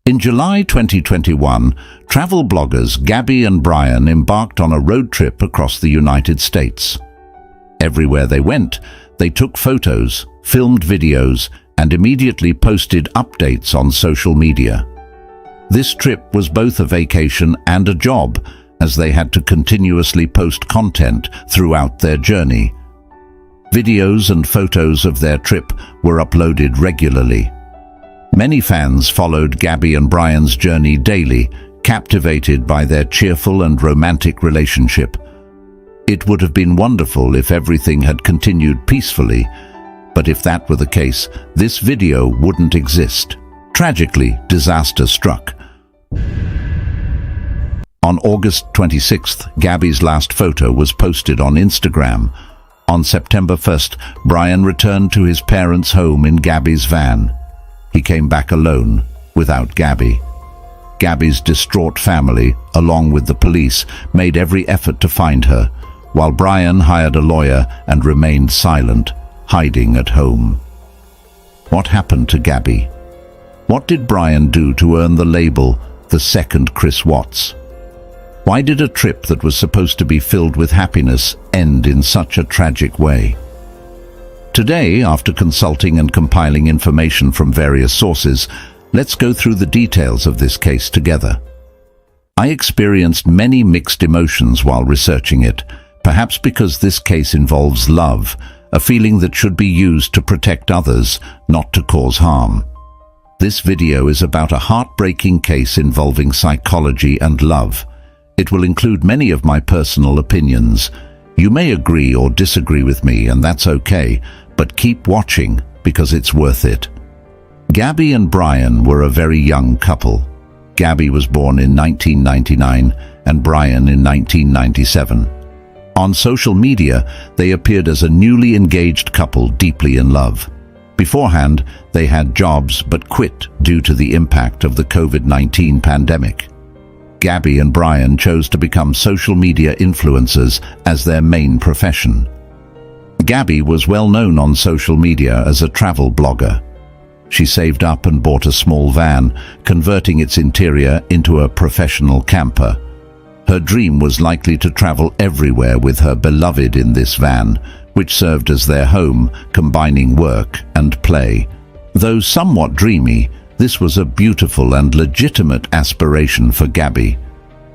In July 2021, travel bloggers Gabby and Brian embarked on a road trip across the United States. Everywhere they went, they took photos, filmed videos, and immediately posted updates on social media. This trip was both a vacation and a job, as they had to continuously post content throughout their journey. Videos and photos of their trip were uploaded regularly. Many fans followed Gabby and Brian's journey daily, captivated by their cheerful and romantic relationship. It would have been wonderful if everything had continued peacefully, but if that were the case, this video wouldn't exist. Tragically, disaster struck. On August 26th, Gabby's last photo was posted on Instagram. On September 1st, Brian returned to his parents' home in Gabby's van. He came back alone, without Gabby. Gabby's distraught family, along with the police, made every effort to find her, while Brian hired a lawyer and remained silent, hiding at home. What happened to Gabby? What did Brian do to earn the label, the second Chris Watts? Why did a trip that was supposed to be filled with happiness end in such a tragic way? Today, after consulting and compiling information from various sources, let's go through the details of this case together. I experienced many mixed emotions while researching it, perhaps because this case involves love, a feeling that should be used to protect others, not to cause harm. This video is about a heartbreaking case involving psychology and love. It will include many of my personal opinions. You may agree or disagree with me, and that's okay, but keep watching because it's worth it. Gabby and Brian were a very young couple. Gabby was born in 1999 and Brian in 1997. On social media, they appeared as a newly engaged couple deeply in love. Beforehand, they had jobs but quit due to the impact of the COVID-19 pandemic. Gabby and Brian chose to become social media influencers as their main profession. Gabby was well known on social media as a travel blogger. She saved up and bought a small van, converting its interior into a professional camper. Her dream was likely to travel everywhere with her beloved in this van, which served as their home, combining work and play. Though somewhat dreamy, this was a beautiful and legitimate aspiration for Gabby.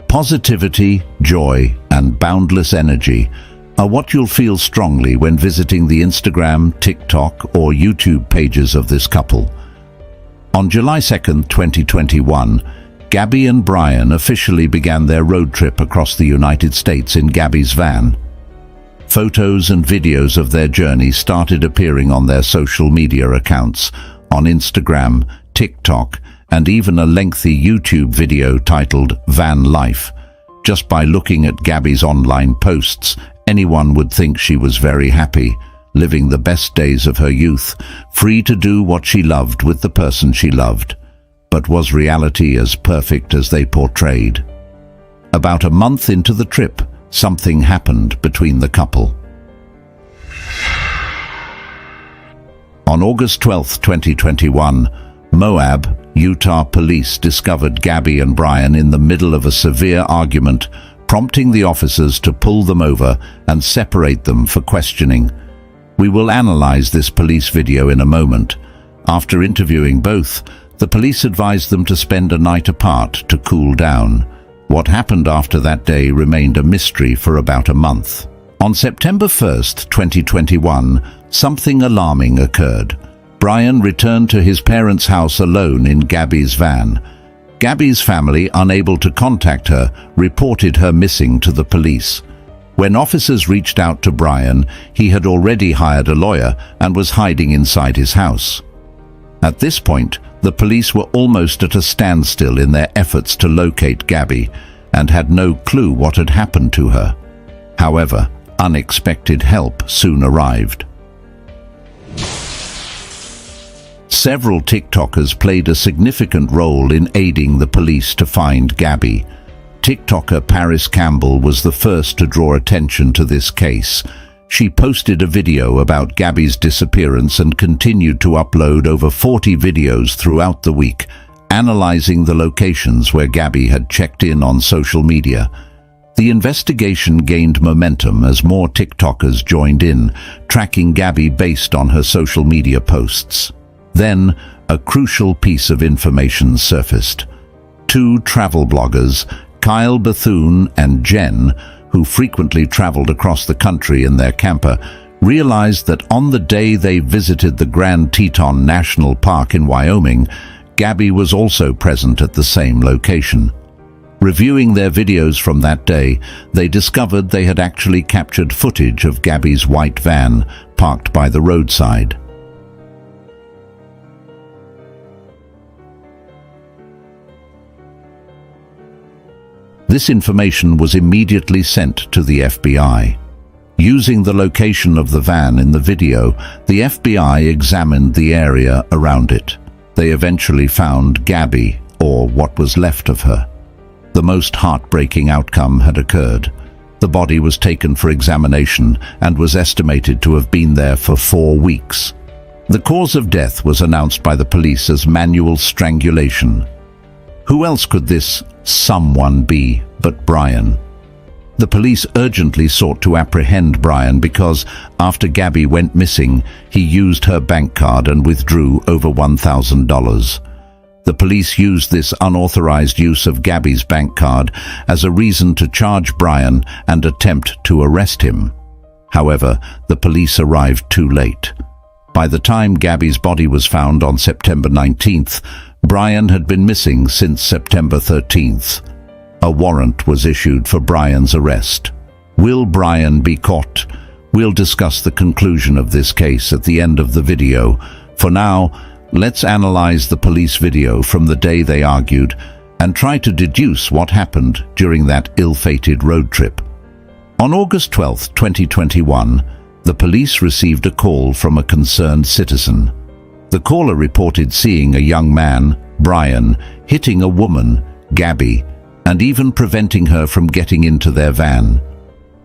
Positivity, joy, and boundless energy are what you'll feel strongly when visiting the Instagram, TikTok, or YouTube pages of this couple. On July 2nd, 2021, Gabby and Brian officially began their road trip across the United States in Gabby's van. Photos and videos of their journey started appearing on their social media accounts, on Instagram, TikTok, and even a lengthy YouTube video titled Van Life. Just by looking at Gabby's online posts, anyone would think she was very happy, living the best days of her youth, free to do what she loved with the person she loved. But was reality as perfect as they portrayed? About a month into the trip, something happened between the couple. On August 12, 2021, Moab, Utah police discovered Gabby and Brian in the middle of a severe argument, prompting the officers to pull them over and separate them for questioning. We will analyze this police video in a moment. After interviewing both, the police advised them to spend a night apart to cool down. What happened after that day remained a mystery for about a month. On September 1st, 2021, something alarming occurred. Brian returned to his parents' house alone in Gabby's van. Gabby's family, unable to contact her, reported her missing to the police. When officers reached out to Brian, he had already hired a lawyer and was hiding inside his house. At this point, the police were almost at a standstill in their efforts to locate Gabby and had no clue what had happened to her. However, unexpected help soon arrived. Several TikTokers played a significant role in aiding the police to find Gabby. TikToker Paris Campbell was the first to draw attention to this case. She posted a video about Gabby's disappearance and continued to upload over 40 videos throughout the week, analyzing the locations where Gabby had checked in on social media. The investigation gained momentum as more TikTokers joined in, tracking Gabby based on her social media posts. Then, a crucial piece of information surfaced. Two travel bloggers, Kyle Bethune and Jen, who frequently traveled across the country in their camper, realized that on the day they visited the Grand Teton National Park in Wyoming, Gabby was also present at the same location. Reviewing their videos from that day, they discovered they had actually captured footage of Gabby's white van parked by the roadside. This information was immediately sent to the FBI. Using the location of the van in the video, the FBI examined the area around it. They eventually found Gabby, or what was left of her. The most heartbreaking outcome had occurred. The body was taken for examination and was estimated to have been there for 4 weeks. The cause of death was announced by the police as manual strangulation. Who else could this someone be but Brian? The police urgently sought to apprehend Brian because, after Gabby went missing, he used her bank card and withdrew over $1,000. The police used this unauthorized use of Gabby's bank card as a reason to charge Brian and attempt to arrest him. However, the police arrived too late. By the time Gabby's body was found on September 19th, Brian had been missing since September 13th. A warrant was issued for Brian's arrest. Will Brian be caught? We'll discuss the conclusion of this case at the end of the video. For now, let's analyze the police video from the day they argued and try to deduce what happened during that ill-fated road trip. On August 12, 2021, the police received a call from a concerned citizen. The caller reported seeing a young man, Brian, hitting a woman, Gabby, and even preventing her from getting into their van.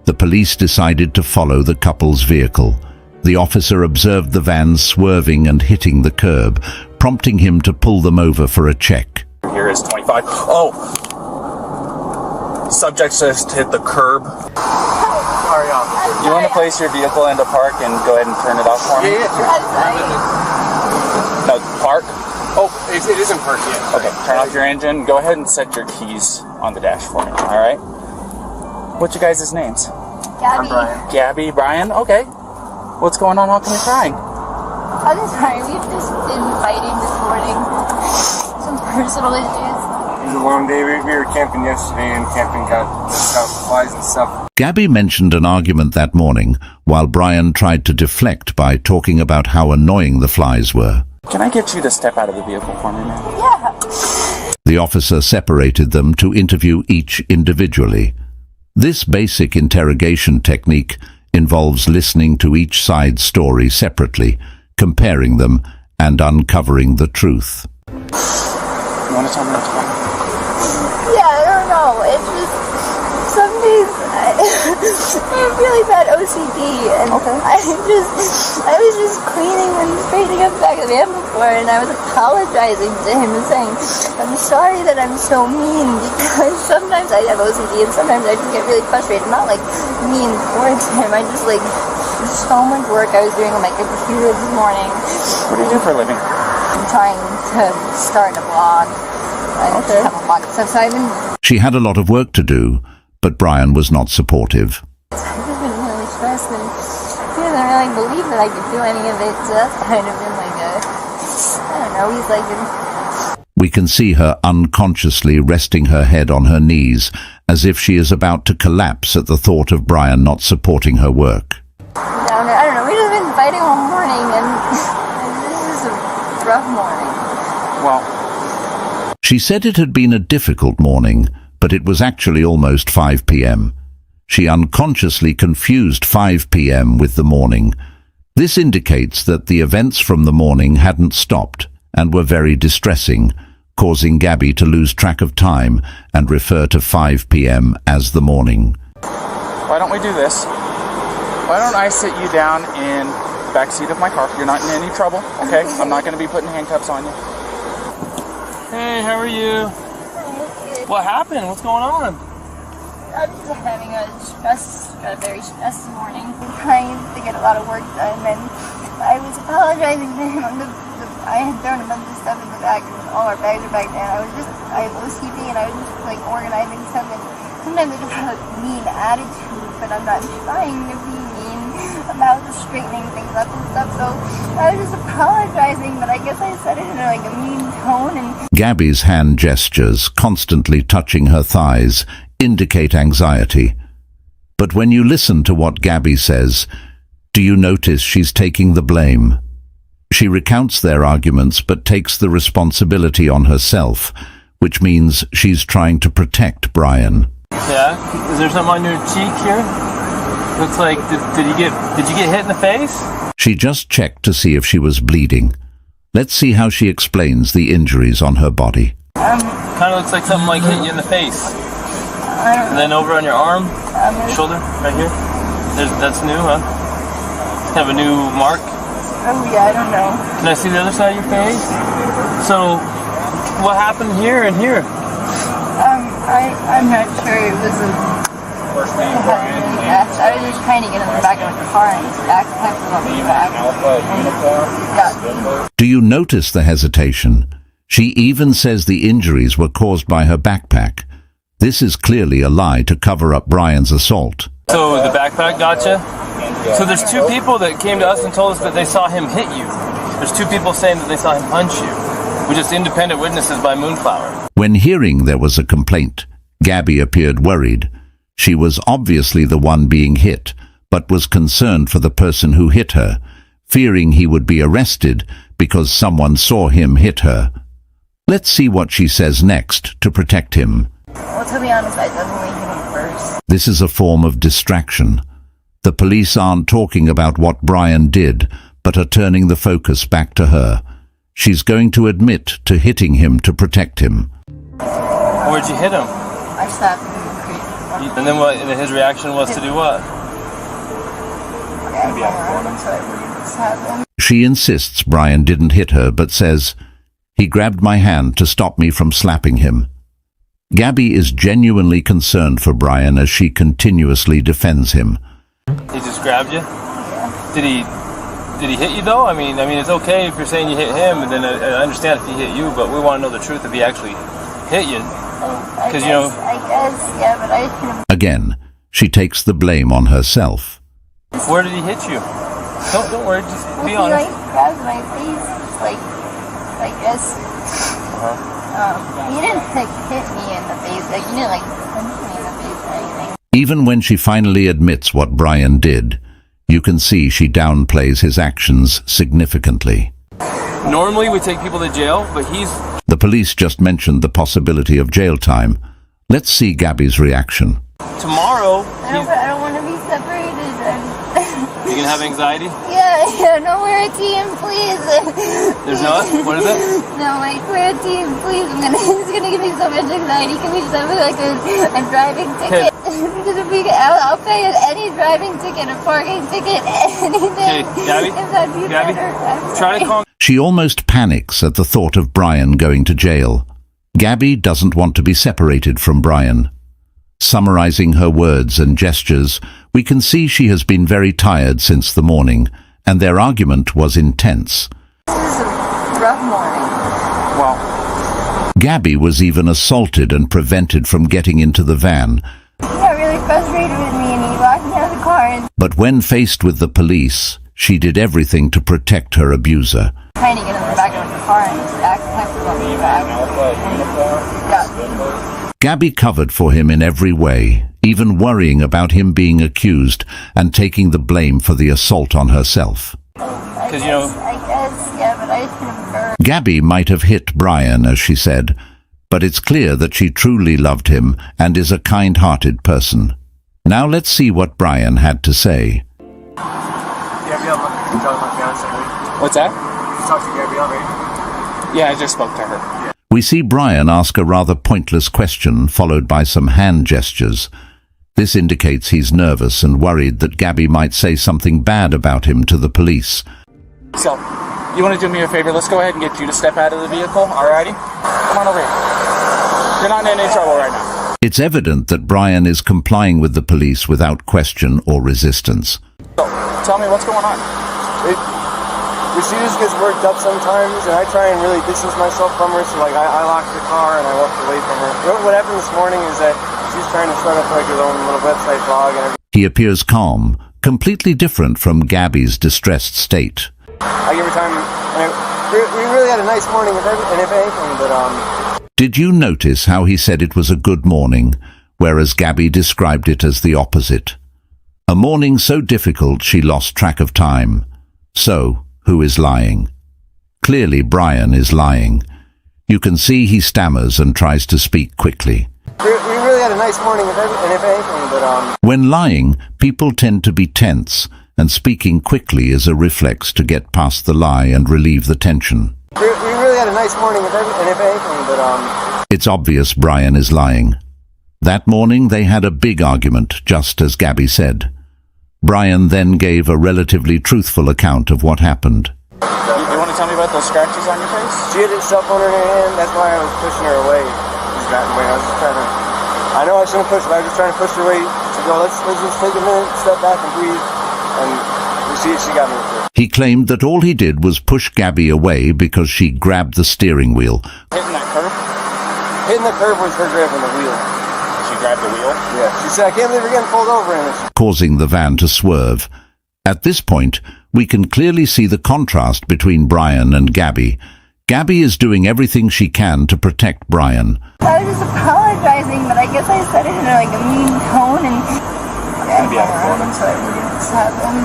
The police decided to follow the couple's vehicle. The officer observed the van swerving and hitting the curb, prompting him to pull them over for a check. Here is 25. Oh! Subject just hit the curb. Sorry, officer. You want to place your vehicle into park and go ahead and turn it off for me? No, park? Oh, it isn't park yet. Okay, turn off your engine. Go ahead and set your keys on the dash for me, all right? What's your guys' names? Gabby. I'm Brian. Gabby, Brian? Okay. What's going on? How come you're crying? I'm sorry, we've just been fighting this morning. Some personal issues. It was a long day. We were camping yesterday, and camping got flies and stuff. Gabby mentioned an argument that morning, while Brian tried to deflect by talking about how annoying the flies were. Can I get you to step out of the vehicle for me, man? Yeah. The officer separated them to interview each individually. This basic interrogation technique involves listening to each side's story separately, comparing them, and uncovering the truth. You want to tell me what's going on? Yeah, I don't know. It's just, some days I have really bad OCD, and Okay. I was just cleaning and straightening up the back of the van before, and I was apologizing to him and saying, I'm sorry that I'm so mean, because sometimes I have OCD and sometimes I just get really frustrated. Not like mean towards him, I just like, so much work I was doing on my computer this morning. What do you do for a living? I'm trying to start a blog. I Okay. have a blog and stuff, so I've been She had a lot of work to do, but Brian was not supportive. I've just been really stressed, and he doesn't really believe that I could do any of it, so that's kind of been like I don't know, he's like We can see her unconsciously resting her head on her knees, as if she is about to collapse at the thought of Brian not supporting her work. down there. I don't know, we've just been fighting all morning, and this is a rough morning. Well, She said it had been a difficult morning, but it was actually almost 5 p.m. She unconsciously confused 5 p.m. with the morning. This indicates that the events from the morning hadn't stopped and were very distressing, causing Gabby to lose track of time and refer to 5 p.m. as the morning. why don't we do this? Why don't I sit you down in the back seat of my car? You're not in any trouble, okay? I'm not going to be putting handcuffs on you. Hey, how are you? What happened? What's going on? I'm just having a very stressed morning. I'm trying to get a lot of work done, and I was apologizing to him. I had thrown a bunch of stuff in the bag, and all our bags are back there. And I have OCD, and I was just like organizing stuff. And sometimes I just have a mean attitude, but I'm not trying to be mean about just straightening things up and stuff. So I was just apologizing, but I guess I said it in like a mean tone. And Gabby's hand gestures, constantly touching her thighs, indicate anxiety. But when you listen to what Gabby says, do you notice she's taking the blame? She recounts their arguments but takes the responsibility on herself, which means she's trying to protect Brian. Yeah? Is there something on your cheek here? Looks like, did you get hit in the face? She just checked to see if she was bleeding. Let's see how she explains the injuries on her body. Kind of looks like something like hit you in the face. And then over on your arm, shoulder, right here. That's new, huh? Have a new mark? oh yeah, I don't know. Can I see the other side of your face? So, what happened here and here? I'm not sure. It was I was just trying to get in the back of the car and backpack was on the back. Do you notice the hesitation? She even says the injuries were caused by her backpack. This is clearly a lie to cover up Brian's assault. So the backpack gotcha? So there's two people that came to us and told us that they saw him hit you. There's two people saying that they saw him punch you. We're just independent witnesses by Moonflower. When hearing there was a complaint, Gabby appeared worried. She was obviously the one being hit, but was concerned for the person who hit her, fearing he would be arrested because someone saw him hit her. Let's see what she says next to protect him. Well, to be honest, I definitely hit him first. This is a form of distraction. The police aren't talking about what Brian did, but are turning the focus back to her. She's going to admit to hitting him to protect him. Where'd you hit him? I slapped him in the creek. And then what? And his reaction was to do what? I around him so I wouldn't slap him. She insists Brian didn't hit her, but says, "He grabbed my hand to stop me from slapping him." Gabby is genuinely concerned for Brian as she continuously defends him. He just grabbed you? Yeah. Did he hit you though? I mean, it's okay if you're saying you hit him, and then I understand if he hit you, but we want to know the truth if he actually hit you. I guess, yeah, but I hit him. Again, she takes the blame on herself. Where did he hit you? Don't worry, just be He honest. grabbed my face, like, I guess. He didn't hit me in the face, he didn't punch me in the face or anything. Even when she finally admits what Brian did, you can see she downplays his actions significantly. Normally we take people to jail, but The police just mentioned the possibility of jail time. Let's see Gabby's reaction. tomorrow. I don't want to be separated. You gonna have anxiety? Yeah, no, we're a team, please. There's not? What is it? No, we're a team, please. It's gonna give me so much anxiety. Can we just have a driving ticket? Because if I'll pay any driving ticket, a parking ticket, anything. Okay, Gabby, try to calm. She almost panics at the thought of Brian going to jail. Gabby doesn't want to be separated from Brian. Summarizing her words and gestures, we can see she has been very tired since the morning, and their argument was intense. This is a rough morning. Wow. Gabby was even assaulted and prevented from getting into the van. He got really frustrated with me and he locked me out of the car. But when faced with the police, she did everything to protect her abuser. Trying to get in the back of the car and his backpack was on the back. Gabby covered for him in every way, even worrying about him being accused and taking the blame for the assault on herself. I guess, yeah, but I hit him first. Gabby might have hit Brian, as she said, but it's clear that she truly loved him and is a kind-hearted person. Now let's see what Brian had to say. What's that? You talked to Gabby already? Yeah, I just spoke to her. We see Brian ask a rather pointless question, followed by some hand gestures. This indicates he's nervous and worried that Gabby might say something bad about him to the police. So, You want to do me a favor? Let's go ahead and get you to step out of the vehicle, alrighty? Come on over here. You're not in any trouble right now. It's evident that Brian is complying with the police without question or resistance. So, tell me what's going on. She just gets worked up sometimes, and I try and really distance myself from her, so like I locked the car and I walked away from her. What happened this morning is that she's trying to start up like her own little website blog and everything. He appears calm, completely different from Gabby's distressed state. I give her time, and we really had a nice morning, if anything, but Did you notice how he said it was a good morning, whereas Gabby described it as the opposite? A morning so difficult she lost track of time. So, who is lying? Clearly Brian is lying. You can see he stammers and tries to speak quickly. We really had a nice morning, if anything, but When lying, people tend to be tense, and speaking quickly is a reflex to get past the lie and relieve the tension. We really had a nice morning, if anything, but It's obvious Brian is lying. That morning they had a big argument, just as Gabby said. Brian then gave a relatively truthful account of what happened. You want to tell me about those scratches on your face? she had her cell phone in her hand. That's why I was pushing her away. She's gotten away. I was just trying to. I know I shouldn't push, but I was just trying to push her away to go. Let's just take a minute, step back, and breathe. And she got me with it. He claimed that all he did was push Gabby away because she grabbed the steering wheel. Hitting that curb? Hitting the curb was her grabbing the wheel. She grabbed the wheel? Yeah. She said, "I can't believe we're getting pulled over in this." Causing the van to swerve. At this point, we can clearly see the contrast between Brian and Gabby. Gabby is doing everything she can to protect Brian. I was just apologizing, but I guess I said it in like a mean tone, and so I really upset him.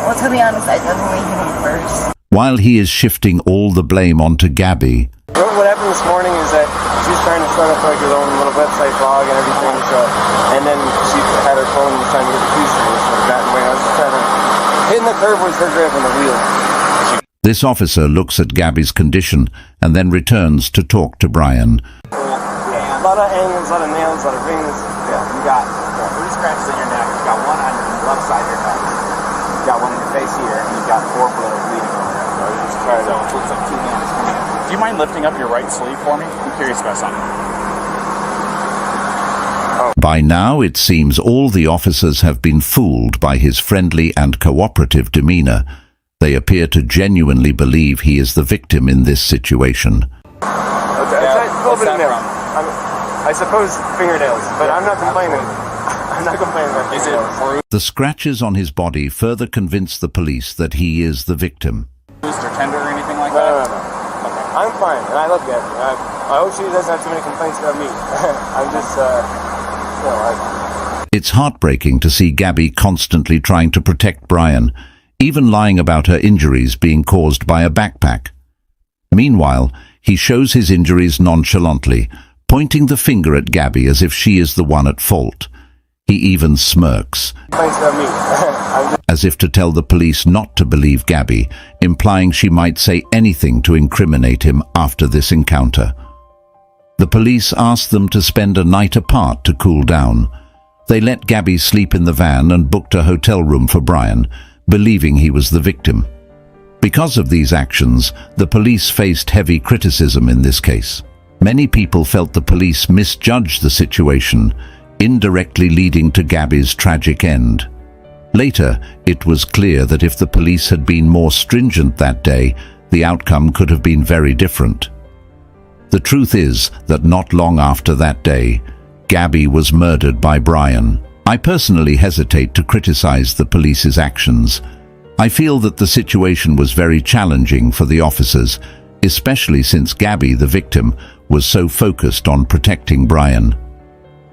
Well, to be honest, I definitely hit him first. While he is shifting all the blame onto Gabby, What happened this morning is that she's trying to start up like her own little website blog and everything. So, and then she had her phone and was trying to get the keys to it. So that way, I was just trying to. Hitting the curb was her grabbing the wheel. this officer looks at Gabby's condition and then returns to talk to Brian. A lot of angles, a lot of nails, a lot of rings. Yeah, you got 3 scratches in your neck. You got one on the left side of your neck. You got one in your face here, and you got 4 bleeding over there. So you just try to. So it looks like 2 hands coming in. Do you mind lifting up your right sleeve for me? I'm curious about something. By now, it seems all the officers have been fooled by his friendly and cooperative demeanor. They appear to genuinely believe he is the victim in this situation. A little bit of nails. I suppose fingernails, but I'm not complaining. I'm not complaining about Is fingernails. it bruised The scratches on his body further convince the police that he is the victim. or tender or anything like No. that? I'm fine, and I love Gabby. I hope she doesn't have too many complaints about me. I'm just, It's heartbreaking to see Gabby constantly trying to protect Brian, even lying about her injuries being caused by a backpack. Meanwhile, he shows his injuries nonchalantly, pointing the finger at Gabby as if she is the one at fault. He even smirks, complaints about me. I'm just, as if to tell the police not to believe Gabby, implying she might say anything to incriminate him after this encounter. The police asked them to spend a night apart to cool down. They let Gabby sleep in the van and booked a hotel room for Brian, believing he was the victim. Because of these actions, the police faced heavy criticism in this case. Many people felt the police misjudged the situation, indirectly leading to Gabby's tragic end. Later, it was clear that if the police had been more stringent that day, the outcome could have been very different. The truth is that not long after that day, Gabby was murdered by Brian. I personally hesitate to criticize the police's actions. I feel that the situation was very challenging for the officers, especially since Gabby, the victim, was so focused on protecting Brian.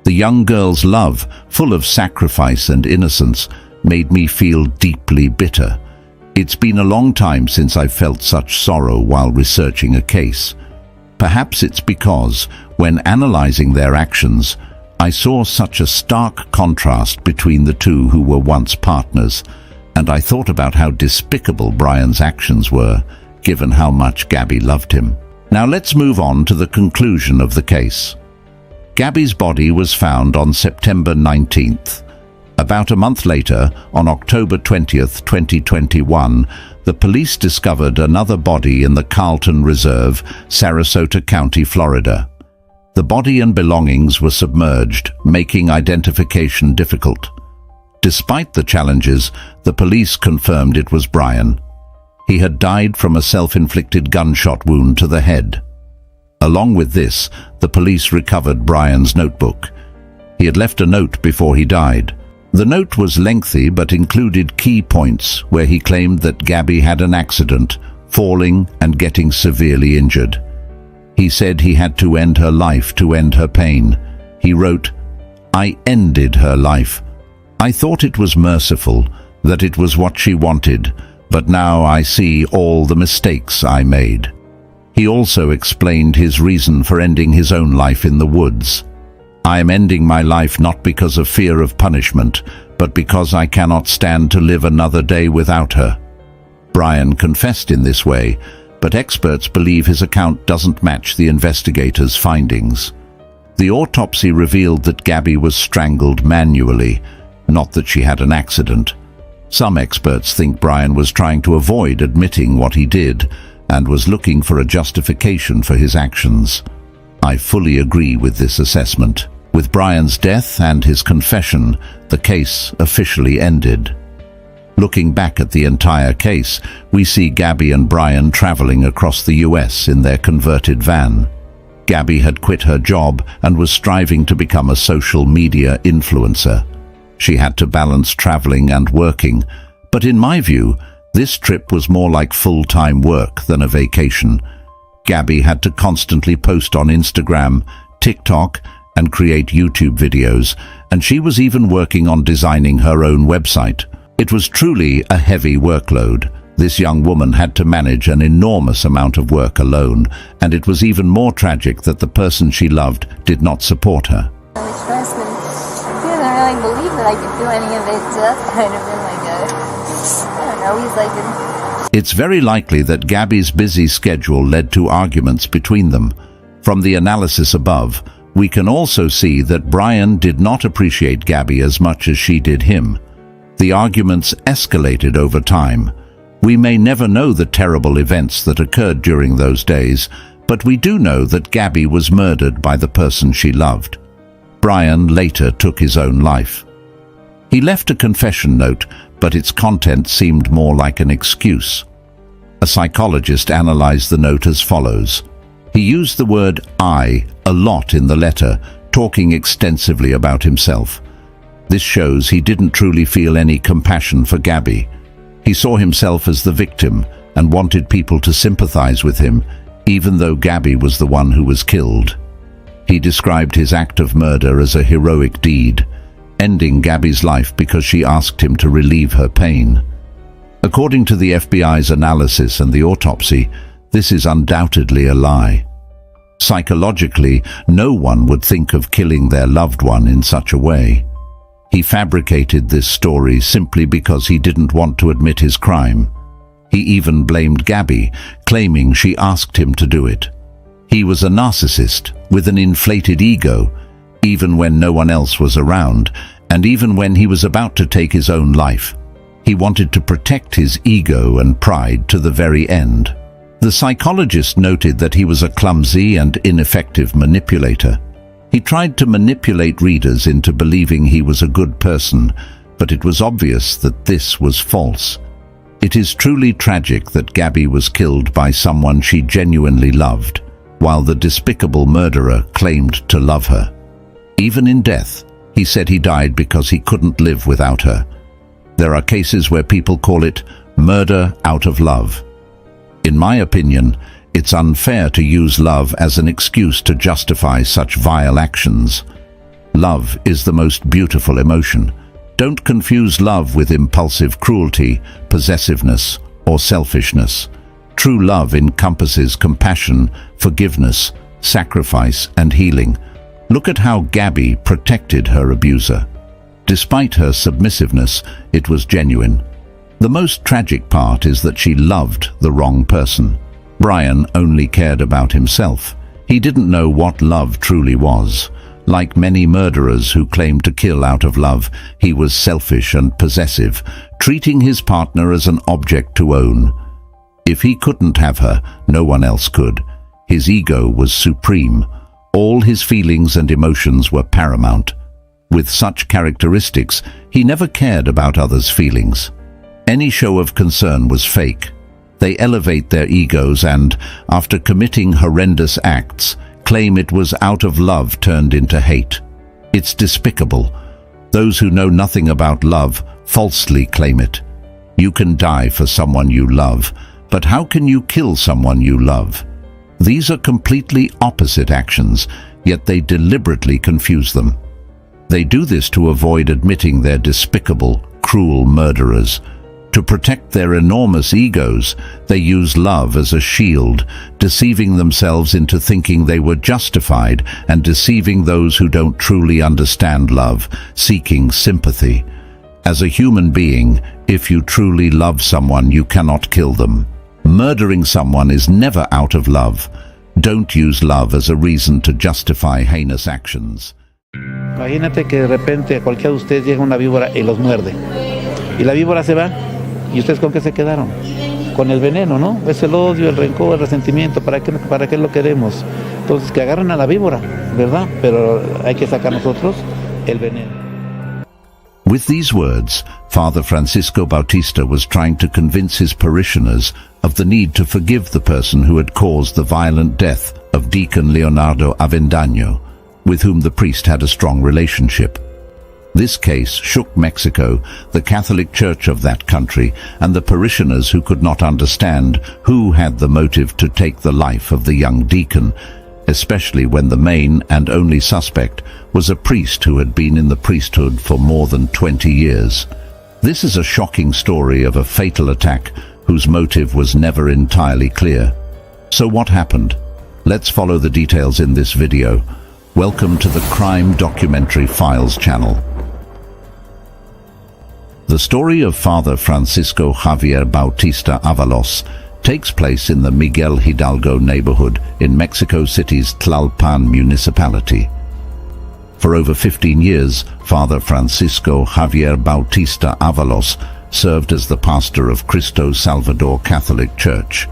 The young girl's love, full of sacrifice and innocence, made me feel deeply bitter. It's been a long time since I felt such sorrow while researching a case. Perhaps it's because, when analyzing their actions, I saw such a stark contrast between the two who were once partners, and I thought about how despicable Brian's actions were, given how much Gabby loved him. Now let's move on to the conclusion of the case. Gabby's body was found on September 19th. About a month later, on October 20th, 2021, the police discovered another body in the Carlton Reserve, Sarasota County, Florida. The body and belongings were submerged, making identification difficult. Despite the challenges, the police confirmed it was Brian. He had died from a self-inflicted gunshot wound to the head. Along with this, the police recovered Brian's notebook. He had left a note before he died. The note was lengthy but included key points where he claimed that Gabby had an accident, falling and getting severely injured. He said he had to end her life to end her pain. He wrote, "I ended her life. I thought it was merciful, that it was what she wanted, but now I see all the mistakes I made." He also explained his reason for ending his own life in the woods. "I am ending my life not because of fear of punishment, but because I cannot stand to live another day without her." Brian confessed in this way, but experts believe his account doesn't match the investigators' findings. The autopsy revealed that Gabby was strangled manually, not that she had an accident. Some experts think Brian was trying to avoid admitting what he did and was looking for a justification for his actions. I fully agree with this assessment. With Brian's death and his confession, the case officially ended. Looking back at the entire case, we see Gabby and Brian traveling across the US in their converted van. Gabby had quit her job and was striving to become a social media influencer. She had to balance traveling and working, but in my view, this trip was more like full-time work than a vacation. Gabby had to constantly post on Instagram, TikTok, and create YouTube videos, and she was even working on designing her own website. It was truly a heavy workload. This young woman had to manage an enormous amount of work alone, and it was even more tragic that the person she loved did not support her. He didn't really believe that I could do any of it, so that's kind of been like I don't know, he's like It's very likely that Gabby's busy schedule led to arguments between them. From the analysis above, we can also see that Brian did not appreciate Gabby as much as she did him. The arguments escalated over time. We may never know the terrible events that occurred during those days, but we do know that Gabby was murdered by the person she loved. Brian later took his own life. He left a confession note, but its content seemed more like an excuse. A psychologist analyzed the note as follows. He used the word "I" a lot in the letter, talking extensively about himself. This shows he didn't truly feel any compassion for Gabby. He saw himself as the victim and wanted people to sympathize with him, even though Gabby was the one who was killed. He described his act of murder as a heroic deed, ending Gabby's life because she asked him to relieve her pain. According to the FBI's analysis and the autopsy, this is undoubtedly a lie. Psychologically, no one would think of killing their loved one in such a way. He fabricated this story simply because he didn't want to admit his crime. He even blamed Gabby, claiming she asked him to do it. He was a narcissist with an inflated ego, even when no one else was around, and even when he was about to take his own life. He wanted to protect his ego and pride to the very end. The psychologist noted that he was a clumsy and ineffective manipulator. He tried to manipulate readers into believing he was a good person, but it was obvious that this was false. It is truly tragic that Gabby was killed by someone she genuinely loved, while the despicable murderer claimed to love her. Even in death, he said he died because he couldn't live without her. There are cases where people call it murder out of love. In my opinion, it's unfair to use love as an excuse to justify such vile actions. Love is the most beautiful emotion. Don't confuse love with impulsive cruelty, possessiveness, or selfishness. True love encompasses compassion, forgiveness, sacrifice, and healing. Look at how Gabby protected her abuser. Despite her submissiveness, it was genuine. The most tragic part is that she loved the wrong person. Brian only cared about himself. He didn't know what love truly was. Like many murderers who claim to kill out of love, he was selfish and possessive, treating his partner as an object to own. If he couldn't have her, no one else could. His ego was supreme. All his feelings and emotions were paramount. With such characteristics, he never cared about others' feelings. Any show of concern was fake. They elevate their egos and, after committing horrendous acts, claim it was out of love turned into hate. It's despicable. Those who know nothing about love falsely claim it. You can die for someone you love, but how can you kill someone you love? These are completely opposite actions, yet they deliberately confuse them. They do this to avoid admitting they're despicable, cruel murderers. To protect their enormous egos, they use love as a shield, deceiving themselves into thinking they were justified and deceiving those who don't truly understand love, seeking sympathy. As a human being, if you truly love someone, you cannot kill them. Murdering someone is never out of love. Don't use love as a reason to justify heinous actions. Imagínate que de repente a cualquiera de ustedes llega una víbora y los muerde. Y la víbora se va. ¿Y ustedes con qué se quedaron? Con el veneno, ¿no? Es el odio, el rencor, el resentimiento. ¿Para qué lo queremos? Entonces que agarren a la víbora, ¿verdad? Pero hay que sacar nosotros el veneno. With these words, Father Francisco Bautista was trying to convince his parishioners of the need to forgive the person who had caused the violent death of Deacon Leonardo Avendaño, with whom the priest had a strong relationship. This case shook Mexico, the Catholic Church of that country, and the parishioners who could not understand who had the motive to take the life of the young deacon, especially when the main and only suspect was a priest who had been in the priesthood for more than 20 years. This is a shocking story of a fatal attack whose motive was never entirely clear. So what happened? Let's follow the details in this video. Welcome to the Crime Documentary Files channel. The story of Father Francisco Javier Bautista Avalos takes place in the Miguel Hidalgo neighborhood in Mexico City's Tlalpan municipality. For over 15 years, Father Francisco Javier Bautista Avalos served as the pastor of Cristo Salvador Catholic Church.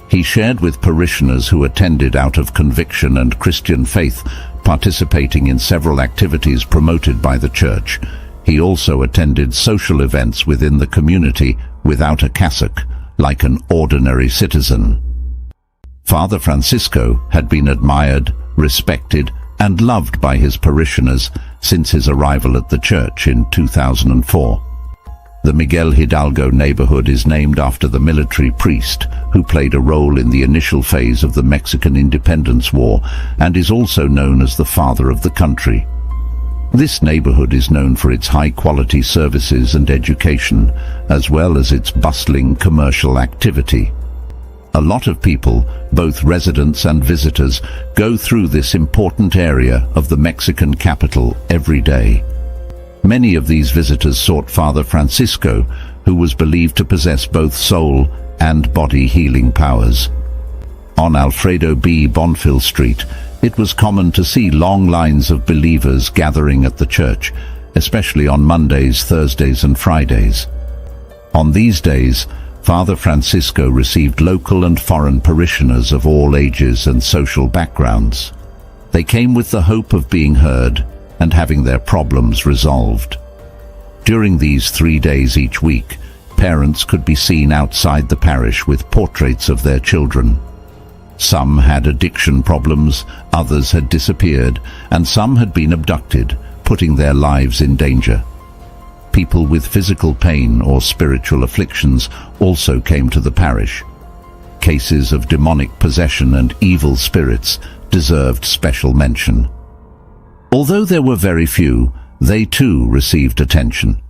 He shared with parishioners who attended out of conviction and Christian faith, participating in several activities promoted by the church. He also attended social events within the community without a cassock, like an ordinary citizen. Father Francisco had been admired, respected, and loved by his parishioners since his arrival at the church in 2004. The Miguel Hidalgo neighborhood is named after the military priest who played a role in the initial phase of the Mexican Independence War and is also known as the father of the country. This neighborhood is known for its high-quality services and education, as well as its bustling commercial activity. A lot of people, both residents and visitors, go through this important area of the Mexican capital every day. Many of these visitors sought Father Francisco, who was believed to possess both soul and body healing powers. On Alfredo B. Bonfil Street, it was common to see long lines of believers gathering at the church, especially on Mondays, Thursdays, and Fridays. On these days, Father Francisco received local and foreign parishioners of all ages and social backgrounds. They came with the hope of being heard and having their problems resolved. During these 3 days each week, parents could be seen outside the parish with portraits of their children. Some had addiction problems, others had disappeared, and some had been abducted, putting their lives in danger. People with physical pain or spiritual afflictions also came to the parish. Cases of demonic possession and evil spirits deserved special mention. Although there were very few, they too received attention.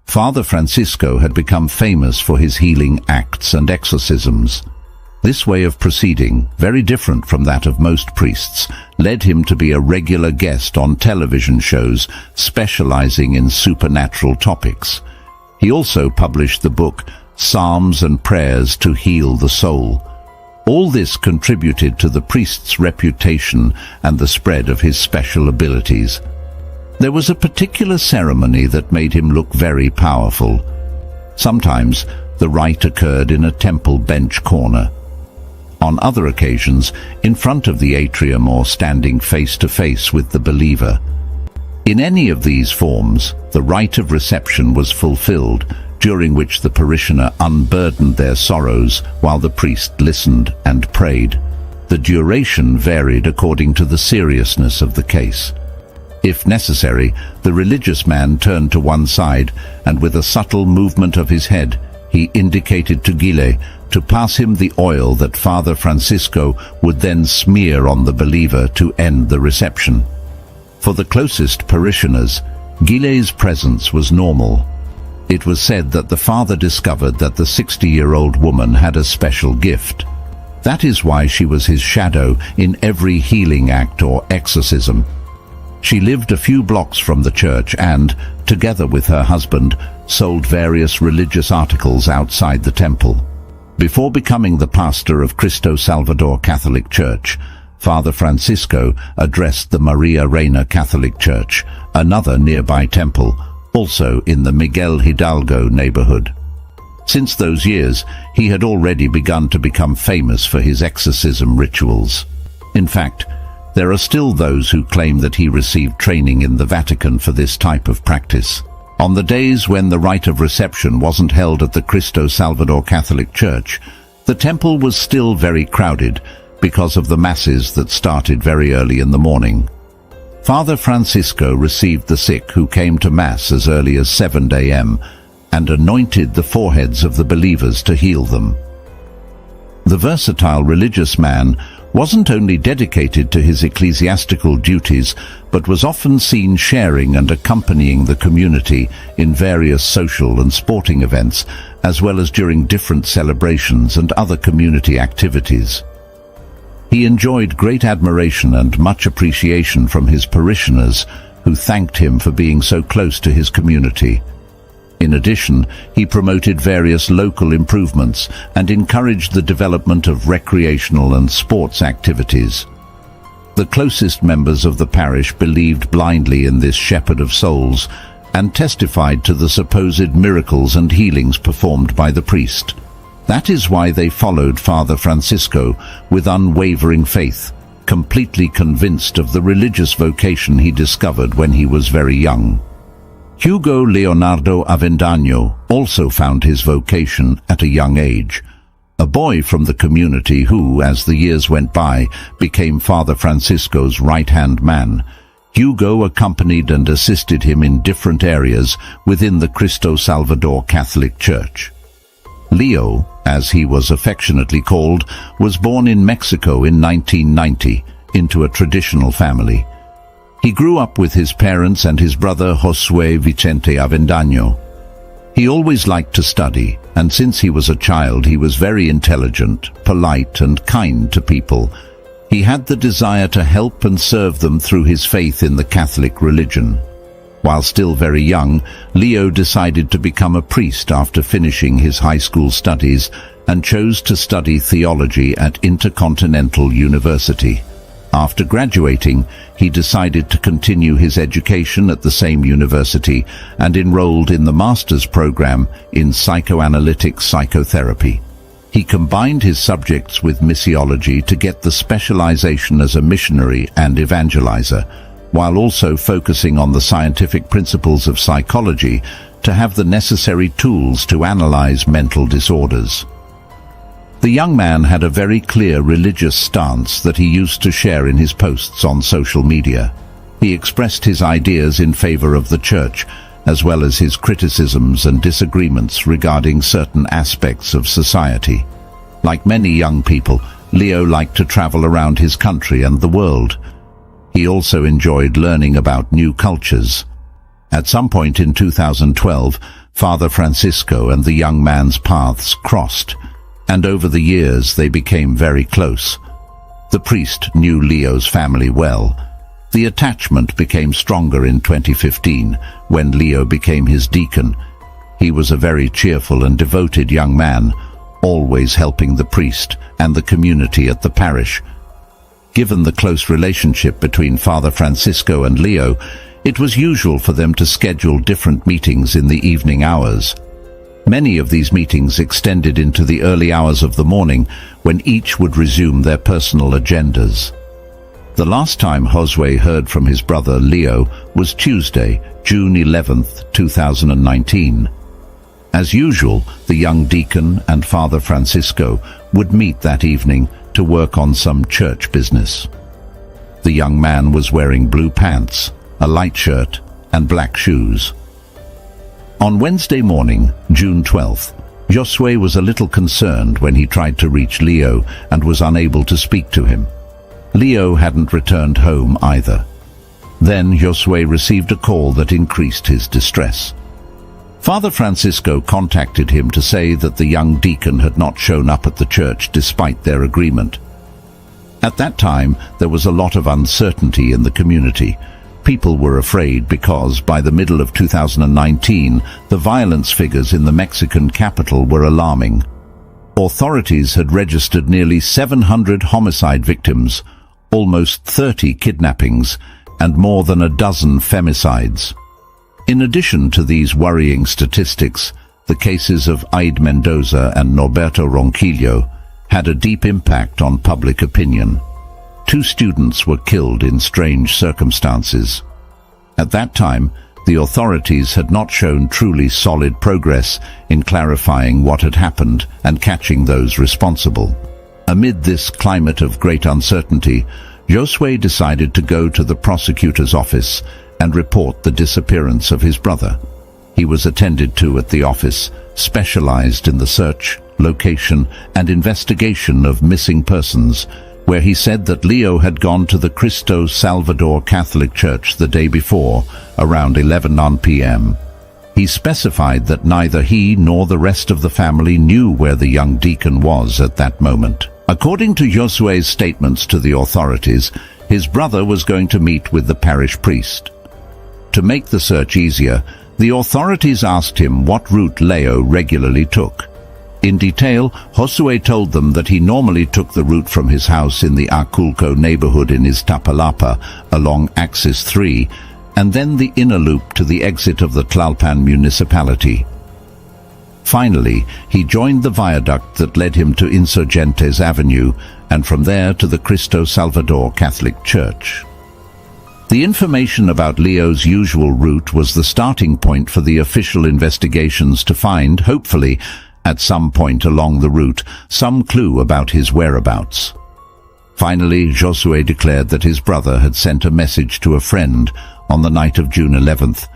Father Francisco had become famous for his healing acts and exorcisms. This way of proceeding, very different from that of most priests, led him to be a regular guest on television shows specializing in supernatural topics. He also published the book Psalms and Prayers to Heal the Soul. All this contributed to the priest's reputation and the spread of his special abilities. There was a particular ceremony that made him look very powerful. Sometimes the rite occurred in a temple bench corner. On other occasions, in front of the atrium or standing face to face with the believer. In any of these forms, the rite of reception was fulfilled, during which the parishioner unburdened their sorrows while the priest listened and prayed. The duration varied according to the seriousness of the case. If necessary, the religious man turned to one side, and with a subtle movement of his head, he indicated to Gile to pass him the oil that Father Francisco would then smear on the believer to end the reception. For the closest parishioners, Gile's presence was normal. It was said that the father discovered that the 60-year-old woman had a special gift. That is why she was his shadow in every healing act or exorcism. She lived a few blocks from the church and, together with her husband, sold various religious articles outside the temple. Before becoming the pastor of Cristo Salvador Catholic Church, Father Francisco addressed the Maria Reina Catholic Church, another nearby temple, also in the Miguel Hidalgo neighborhood. Since those years, he had already begun to become famous for his exorcism rituals. In fact, there are still those who claim that he received training in the Vatican for this type of practice. On the days when the rite of reception wasn't held at the Cristo Salvador Catholic Church, the temple was still very crowded because of the masses that started very early in the morning. Father Francisco received the sick who came to Mass as early as 7 a.m. and anointed the foreheads of the believers to heal them. The versatile religious man wasn't only dedicated to his ecclesiastical duties, but was often seen sharing and accompanying the community in various social and sporting events, as well as during different celebrations and other community activities. He enjoyed great admiration and much appreciation from his parishioners, who thanked him for being so close to his community. In addition, he promoted various local improvements and encouraged the development of recreational and sports activities. The closest members of the parish believed blindly in this shepherd of souls and testified to the supposed miracles and healings performed by the priest. That is why they followed Father Francisco with unwavering faith, completely convinced of the religious vocation he discovered when he was very young. Hugo Leonardo Avendaño also found his vocation at a young age. A boy from the community who, as the years went by, became Father Francisco's right-hand man. Hugo accompanied and assisted him in different areas within the Cristo Salvador Catholic Church. Leo, as he was affectionately called, was born in Mexico in 1990 into a traditional family. He grew up with his parents and his brother Josué Vicente Avendaño. He always liked to study, and since he was a child he was very intelligent, polite and kind to people. He had the desire to help and serve them through his faith in the Catholic religion. While still very young, Leo decided to become a priest after finishing his high school studies and chose to study theology at Intercontinental University. After graduating, he decided to continue his education at the same university and enrolled in the master's program in psychoanalytic psychotherapy. He combined his subjects with missiology to get the specialization as a missionary and evangelizer, while also focusing on the scientific principles of psychology to have the necessary tools to analyze mental disorders. The young man had a very clear religious stance that he used to share in his posts on social media. He expressed his ideas in favor of the church, as well as his criticisms and disagreements regarding certain aspects of society. Like many young people, Leo liked to travel around his country and the world. He also enjoyed learning about new cultures. At some point in 2012, Father Francisco and the young man's paths crossed, and over the years they became very close. The priest knew Leo's family well. The attachment became stronger in 2015 when Leo became his deacon. He was a very cheerful and devoted young man, always helping the priest and the community at the parish. Given the close relationship between Father Francisco and Leo, it was usual for them to schedule different meetings in the evening hours. Many of these meetings extended into the early hours of the morning, when each would resume their personal agendas. The last time Josue heard from his brother Leo was Tuesday, June 11th, 2019. As usual, the young deacon and Father Francisco would meet that evening to work on some church business. The young man was wearing blue pants, a light shirt, and black shoes. On Wednesday morning, June 12th, Josue was a little concerned when he tried to reach Leo and was unable to speak to him. Leo hadn't returned home either. Then Josue received a call that increased his distress. Father Francisco contacted him to say that the young deacon had not shown up at the church despite their agreement. At that time, there was a lot of uncertainty in the community. People were afraid because, by the middle of 2019, the violence figures in the Mexican capital were alarming. Authorities had registered nearly 700 homicide victims, almost 30 kidnappings, and more than a dozen femicides. In addition to these worrying statistics, the cases of Aide Mendoza and Norberto Ronquillo had a deep impact on public opinion. 2 students were killed in strange circumstances. At that time, the authorities had not shown truly solid progress in clarifying what had happened and catching those responsible. Amid this climate of great uncertainty, Josue decided to go to the prosecutor's office and report the disappearance of his brother. He was attended to at the office, specialized in the search, location, and investigation of missing persons, where he said that Leo had gone to the Cristo Salvador Catholic Church the day before, around 11 p.m. He specified that neither he nor the rest of the family knew where the young deacon was at that moment. According to Josue's statements to the authorities, his brother was going to meet with the parish priest. To make the search easier, the authorities asked him what route Leo regularly took. In detail, Josue told them that he normally took the route from his house in the Aculco neighborhood in Iztapalapa along Axis 3, and then the inner loop to the exit of the Tlalpan municipality. Finally, he joined the viaduct that led him to Insurgentes Avenue, and from there to the Cristo Salvador Catholic Church. The information about Leo's usual route was the starting point for the official investigations to find, hopefully, at some point along the route, some clue about his whereabouts. Finally, Josue declared that his brother had sent a message to a friend on the night of June 11th,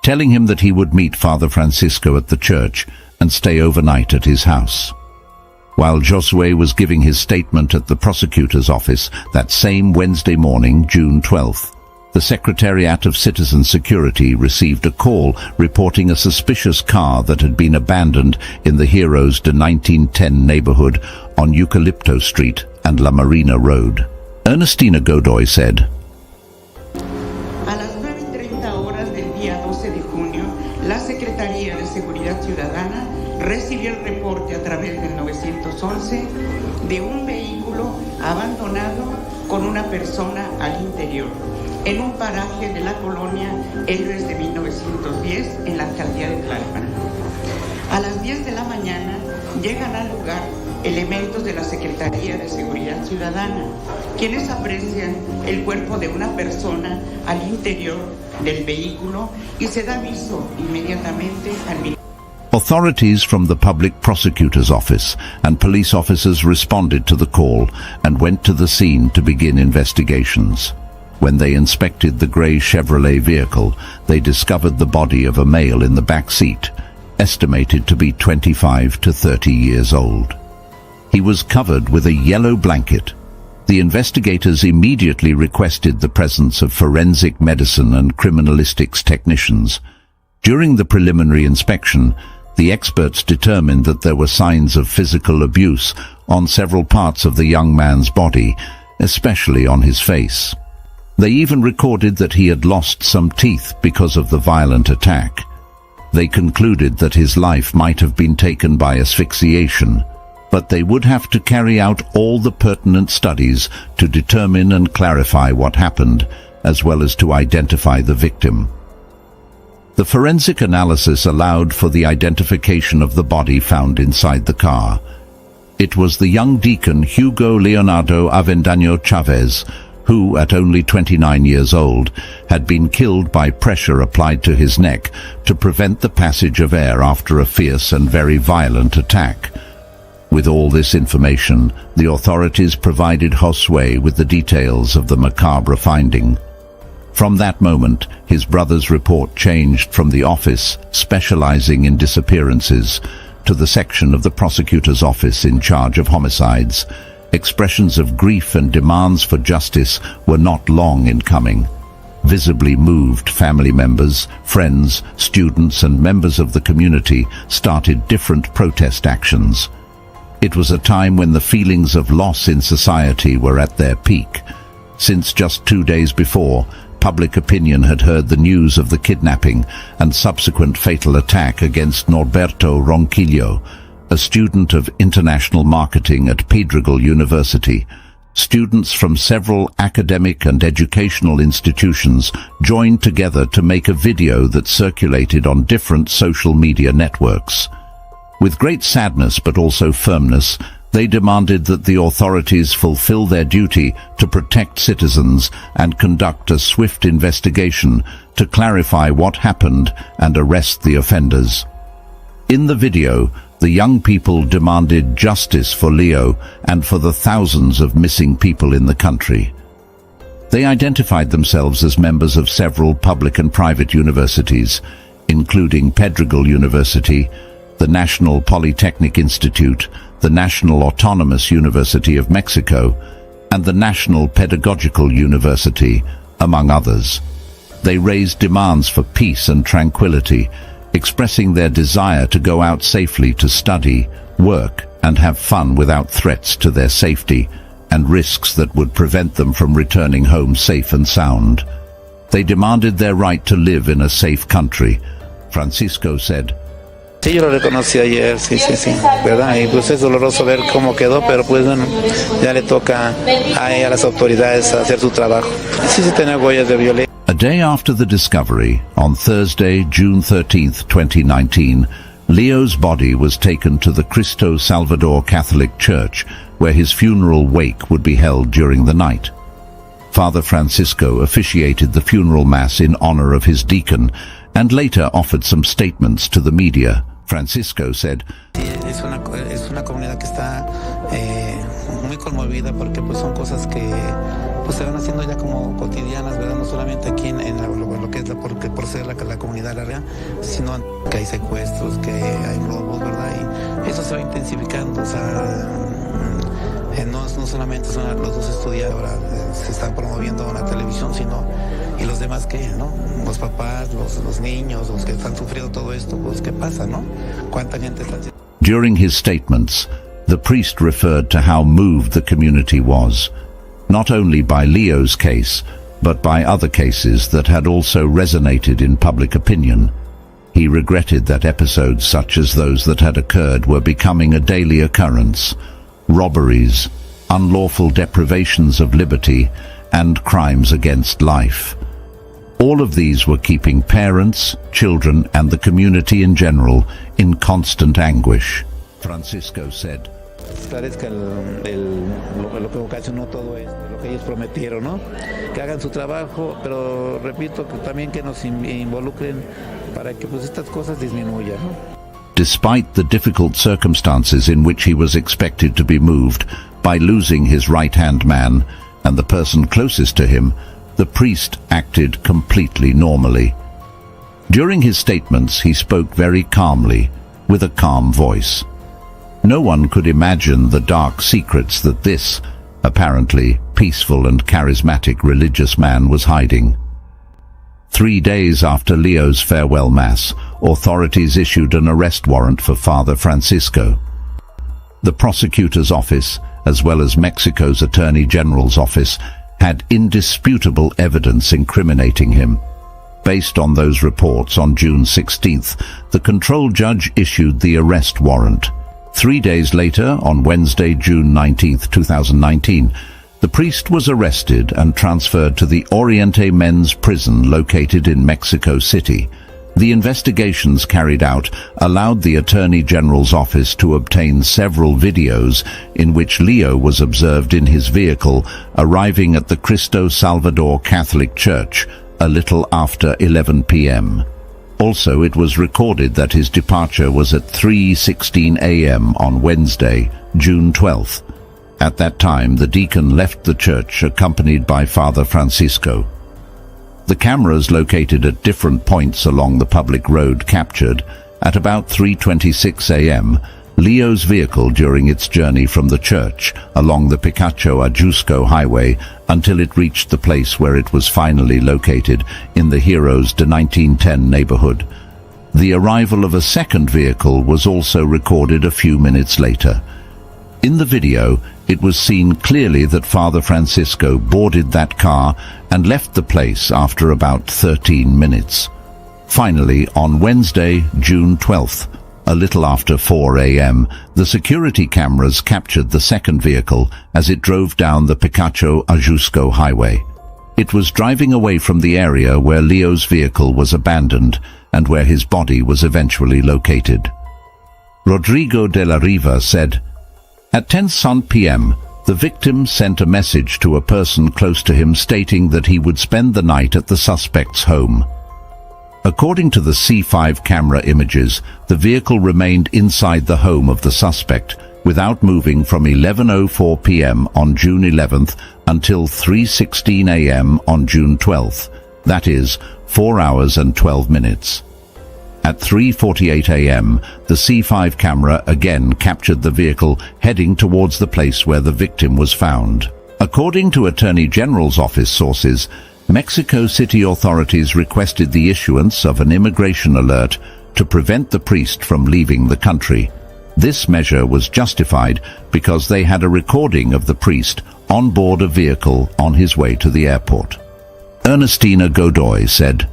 telling him that he would meet Father Francisco at the church and stay overnight at his house. While Josue was giving his statement at the prosecutor's office that same Wednesday morning, June 12th, the Secretariat of Citizen Security received a call reporting a suspicious car that had been abandoned in the Heroes de 1910 neighborhood on Eucalipto Street and La Marina Road. Ernestina Godoy said, A las 9:30 horas del día 12 de junio, la Secretaría de Seguridad Ciudadana recibió el reporte a través del 911 de un vehículo abandonado con una persona al interior, en un paraje de la colonia Héroes de 1910 en la alcaldía de Tlalpan. A las 10 de la mañana llegan al lugar elementos de la Secretaría de Seguridad Ciudadana, quienes aprecian el cuerpo de una persona al interior del vehículo y se da aviso inmediatamente al Ministerio. Authorities from the Public Prosecutor's Office and police officers responded to the call and went to the scene to begin investigations. When they inspected the grey Chevrolet vehicle, they discovered the body of a male in the back seat, estimated to be 25 to 30 years old. He was covered with a yellow blanket. The investigators immediately requested the presence of forensic medicine and criminalistics technicians. During the preliminary inspection, the experts determined that there were signs of physical abuse on several parts of the young man's body, especially on his face. They even recorded that he had lost some teeth because of the violent attack. They concluded that his life might have been taken by asphyxiation. but they would have to carry out all the pertinent studies to determine and clarify what happened, as well as to identify the victim. The forensic analysis allowed for the identification of the body found inside the car. It was the young deacon Hugo Leonardo Avendaño Chavez, who, at only 29 years old, had been killed by pressure applied to his neck to prevent the passage of air after a fierce and very violent attack. With all this information, the authorities provided Josue with the details of the macabre finding. From that moment, his brother's report changed from the office specializing in disappearances to the section of the prosecutor's office in charge of homicides. Expressions of grief and demands for justice were not long in coming. Visibly moved family members, friends, students and members of the community started different protest actions. It was a time when the feelings of loss in society were at their peak. Since just 2 days before, public opinion had heard the news of the kidnapping and subsequent fatal attack against Norberto Ronquillo, a student of international marketing at Portugal University. Students from several academic and educational institutions joined together to make a video that circulated on different social media networks. With great sadness but also firmness, they demanded that the authorities fulfill their duty to protect citizens and conduct a swift investigation to clarify what happened and arrest the offenders. In the video, the young people demanded justice for Leo and for the thousands of missing people in the country. They identified themselves as members of several public and private universities, including Portugal University, the National Polytechnic Institute, the National Autonomous University of Mexico, and the National Pedagogical University, among others. They raised demands for peace and tranquility, expressing their desire to go out safely to study, work, and have fun without threats to their safety and risks that would prevent them from returning home safe and sound. They demanded their right to live in a safe country. Francisco said, Sí, yo lo reconocí ayer, sí, ¿verdad? Y pues es doloroso ver cómo quedó, pero pues bueno, ya le toca a las autoridades hacer su trabajo. Sí, tenía huellas de violencia. A day after the discovery, on Thursday, June 13th, 2019, Leo's body was taken to the Cristo Salvador Catholic Church, where his funeral wake would be held during the night. Father Francisco officiated the funeral mass in honor of his deacon, and later offered some statements to the media. Francisco said, Es una comunidad que está muy conmovida porque pues son cosas que pues se van haciendo ya como cotidianas, ¿verdad? No solamente aquí en lo que es por ser la comunidad área, sino que hay secuestros, que hay robos, ¿verdad? Y eso se va intensificando, o sea, no solamente son los dos estudiantes, ahora se está promoviendo en la televisión, sino y los demás que, ¿no? Los papás, los niños, los que están sufriendo todo esto, pues ¿qué pasa, no? ¿Cuánta gente está? During his statements, the priest referred to how moved the community was, not only by Leo's case, but by other cases that had also resonated in public opinion. He regretted that episodes such as those that had occurred were becoming a daily occurrence. Robberies, unlawful deprivations of liberty, and crimes against life. All of these were keeping parents, children, and the community in general in constant anguish. Francisco said, Esclarezca lo que ocasionó todo esto, lo que ellos prometieron, ¿no? Que hagan su trabajo, pero repito que también que nos involucren para que pues estas cosas disminuyan, ¿no? Despite the difficult circumstances in which he was expected to be moved by losing his right-hand man and the person closest to him, the priest acted completely normally. During his statements, he spoke very calmly, with a calm voice. No one could imagine the dark secrets that this, apparently peaceful and charismatic religious man was hiding. 3 days after Leo's farewell mass, authorities issued an arrest warrant for Father Francisco. The prosecutor's office, as well as Mexico's Attorney General's office, had indisputable evidence incriminating him. Based on those reports on June 16th, the control judge issued the arrest warrant. 3 days later, on Wednesday, June 19, 2019, the priest was arrested and transferred to the Oriente Men's Prison located in Mexico City. The investigations carried out allowed the Attorney General's office to obtain several videos in which Leo was observed in his vehicle arriving at the Cristo Salvador Catholic Church a little after 11 p.m. Also, it was recorded that his departure was at 3:16 a.m. on Wednesday, June 12th. At that time, the deacon left the church accompanied by Father Francisco. The cameras located at different points along the public road captured, at about 3:26 a.m., Leo's vehicle during its journey from the church along the Picacho-Ajusco highway until it reached the place where it was finally located in the Heroes de 1910 neighborhood. The arrival of a second vehicle was also recorded a few minutes later. In the video, it was seen clearly that Father Francisco boarded that car and left the place after about 13 minutes. Finally, on Wednesday, June 12th, a little after 4 a.m., the security cameras captured the second vehicle as it drove down the Picacho-Ajusco highway. It was driving away from the area where Leo's vehicle was abandoned and where his body was eventually located. Rodrigo de la Riva said, "At 10 p.m., the victim sent a message to a person close to him stating that he would spend the night at the suspect's home. According to the C5 camera images, the vehicle remained inside the home of the suspect without moving from 11:04 p.m. on June 11th until 3:16 a.m. on June 12th, that is, 4 hours and 12 minutes. At 3:48 a.m., the C5 camera again captured the vehicle heading towards the place where the victim was found. According to Attorney General's office sources, Mexico City authorities requested the issuance of an immigration alert to prevent the priest from leaving the country. This measure was justified because they had a recording of the priest on board a vehicle on his way to the airport. Ernestina Godoy said,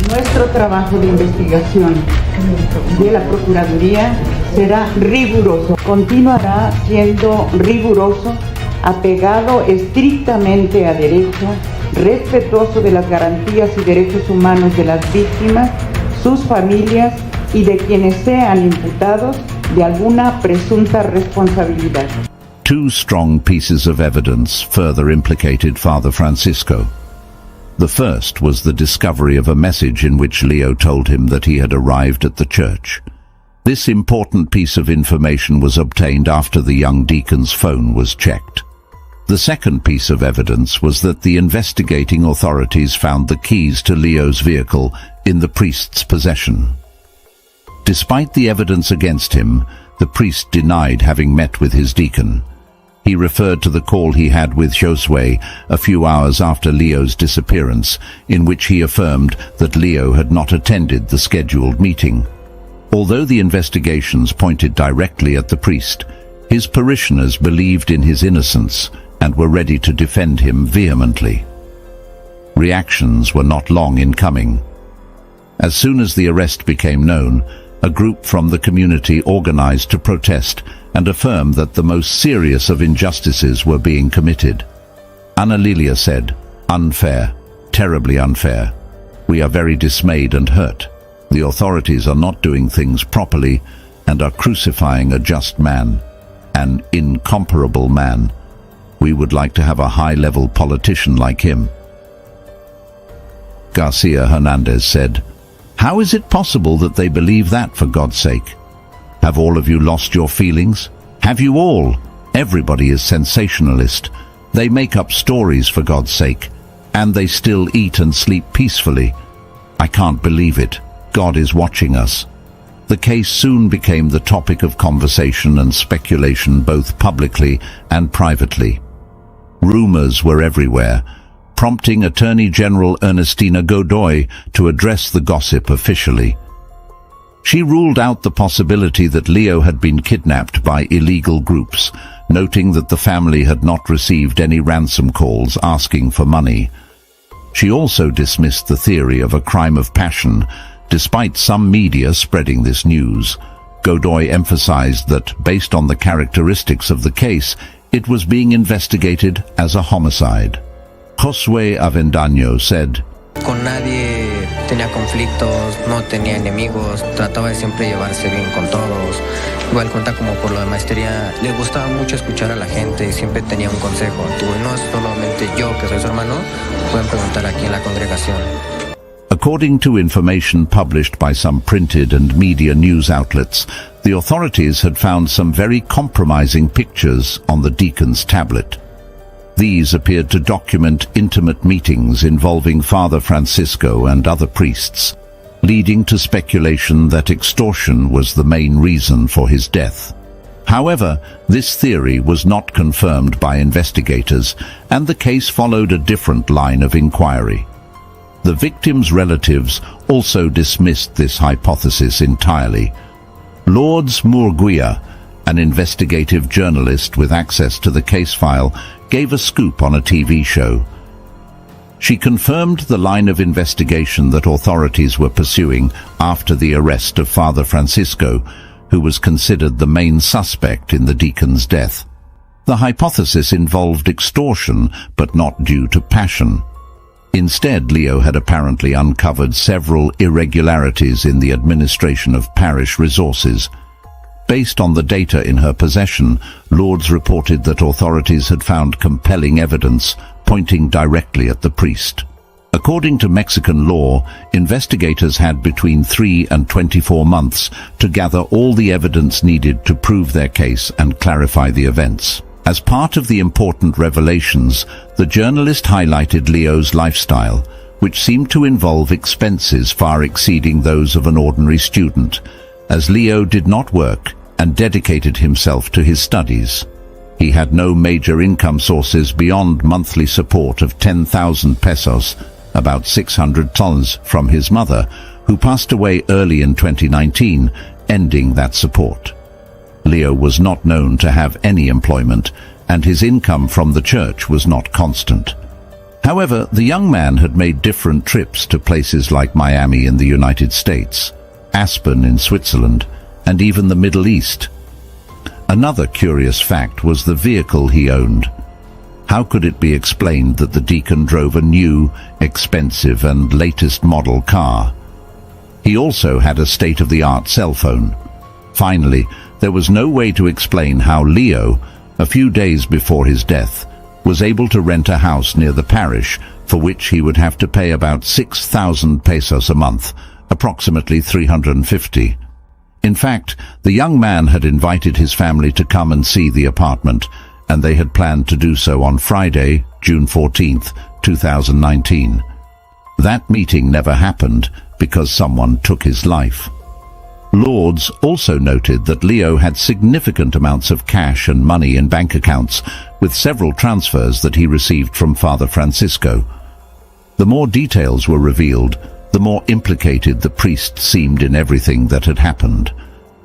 Nuestro trabajo de investigación de la Procuraduría será riguroso, continuará siendo riguroso, apegado estrictamente a derecho, respetuoso de las garantías y derechos humanos de las víctimas, sus familias y de quienes sean imputados de alguna presunta responsabilidad. Two strong pieces of evidence further implicated Father Francisco. The first was the discovery of a message in which Leo told him that he had arrived at the church. This important piece of information was obtained after the young deacon's phone was checked. The second piece of evidence was that the investigating authorities found the keys to Leo's vehicle in the priest's possession. Despite the evidence against him, the priest denied having met with his deacon. He referred to the call he had with Josue a few hours after Leo's disappearance, in which he affirmed that Leo had not attended the scheduled meeting. Although the investigations pointed directly at the priest, his parishioners believed in his innocence and were ready to defend him vehemently. Reactions were not long in coming. As soon as the arrest became known, a group from the community organized to protest and affirm that the most serious of injustices were being committed. Ana Lilia said, "Unfair, terribly unfair. We are very dismayed and hurt. The authorities are not doing things properly and are crucifying a just man, an incomparable man. We would like to have a high-level politician like him." Garcia Hernandez said, "How is it possible that they believe that, for God's sake? Have all of you lost your feelings? Have you all? Everybody is sensationalist. They make up stories, for God's sake, and they still eat and sleep peacefully. I can't believe it. God is watching us." The case soon became the topic of conversation and speculation both publicly and privately. Rumors were everywhere, prompting Attorney General Ernestina Godoy to address the gossip officially. She ruled out the possibility that Leo had been kidnapped by illegal groups, noting that the family had not received any ransom calls asking for money. She also dismissed the theory of a crime of passion, despite some media spreading this news. Godoy emphasized that, based on the characteristics of the case, it was being investigated as a homicide. Josué Avendaño said, Con nadie tenía conflictos, no tenía enemigos, trataba de siempre llevarse bien con todos. Igual cuenta como por lo de maestría, le gustaba mucho escuchar a la gente y siempre tenía un consejo. No es solamente yo que soy su hermano, pueden preguntar aquí en la congregación. According to information published by some printed and media news outlets, the authorities had found some very compromising pictures on the deacon's tablet. These appeared to document intimate meetings involving Father Francisco and other priests, leading to speculation that extortion was the main reason for his death. However, this theory was not confirmed by investigators, and the case followed a different line of inquiry. The victims' relatives also dismissed this hypothesis entirely. Lourdes Murguia, an investigative journalist with access to the case file, gave a scoop on a TV show. She confirmed the line of investigation that authorities were pursuing after the arrest of Father Francisco, who was considered the main suspect in the deacon's death. The hypothesis involved extortion, but not due to passion. Instead, Leo had apparently uncovered several irregularities in the administration of parish resources. Based on the data in her possession, Lourdes reported that authorities had found compelling evidence pointing directly at the priest. According to Mexican law, investigators had between 3 and 24 months to gather all the evidence needed to prove their case and clarify the events. As part of the important revelations, the journalist highlighted Leo's lifestyle, which seemed to involve expenses far exceeding those of an ordinary student, as Leo did not work and dedicated himself to his studies. He had no major income sources beyond monthly support of 10,000 pesos, about $600, from his mother, who passed away early in 2019, ending that support. Leo was not known to have any employment, and his income from the church was not constant. However, the young man had made different trips to places like Miami in the United States, Aspen in Switzerland, and even the Middle East. Another curious fact was the vehicle he owned. How could it be explained that the deacon drove a new, expensive and latest model car? He also had a state-of-the-art cell phone. Finally, there was no way to explain how Leo, a few days before his death, was able to rent a house near the parish, for which he would have to pay about 6,000 pesos a month, approximately 350. In fact, the young man had invited his family to come and see the apartment, and they had planned to do so on Friday, June 14th, 2019. That meeting never happened because someone took his life. Lourdes also noted that Leo had significant amounts of cash and money in bank accounts, with several transfers that he received from Father Francisco. The more details were revealed, the more implicated the priest seemed in everything that had happened.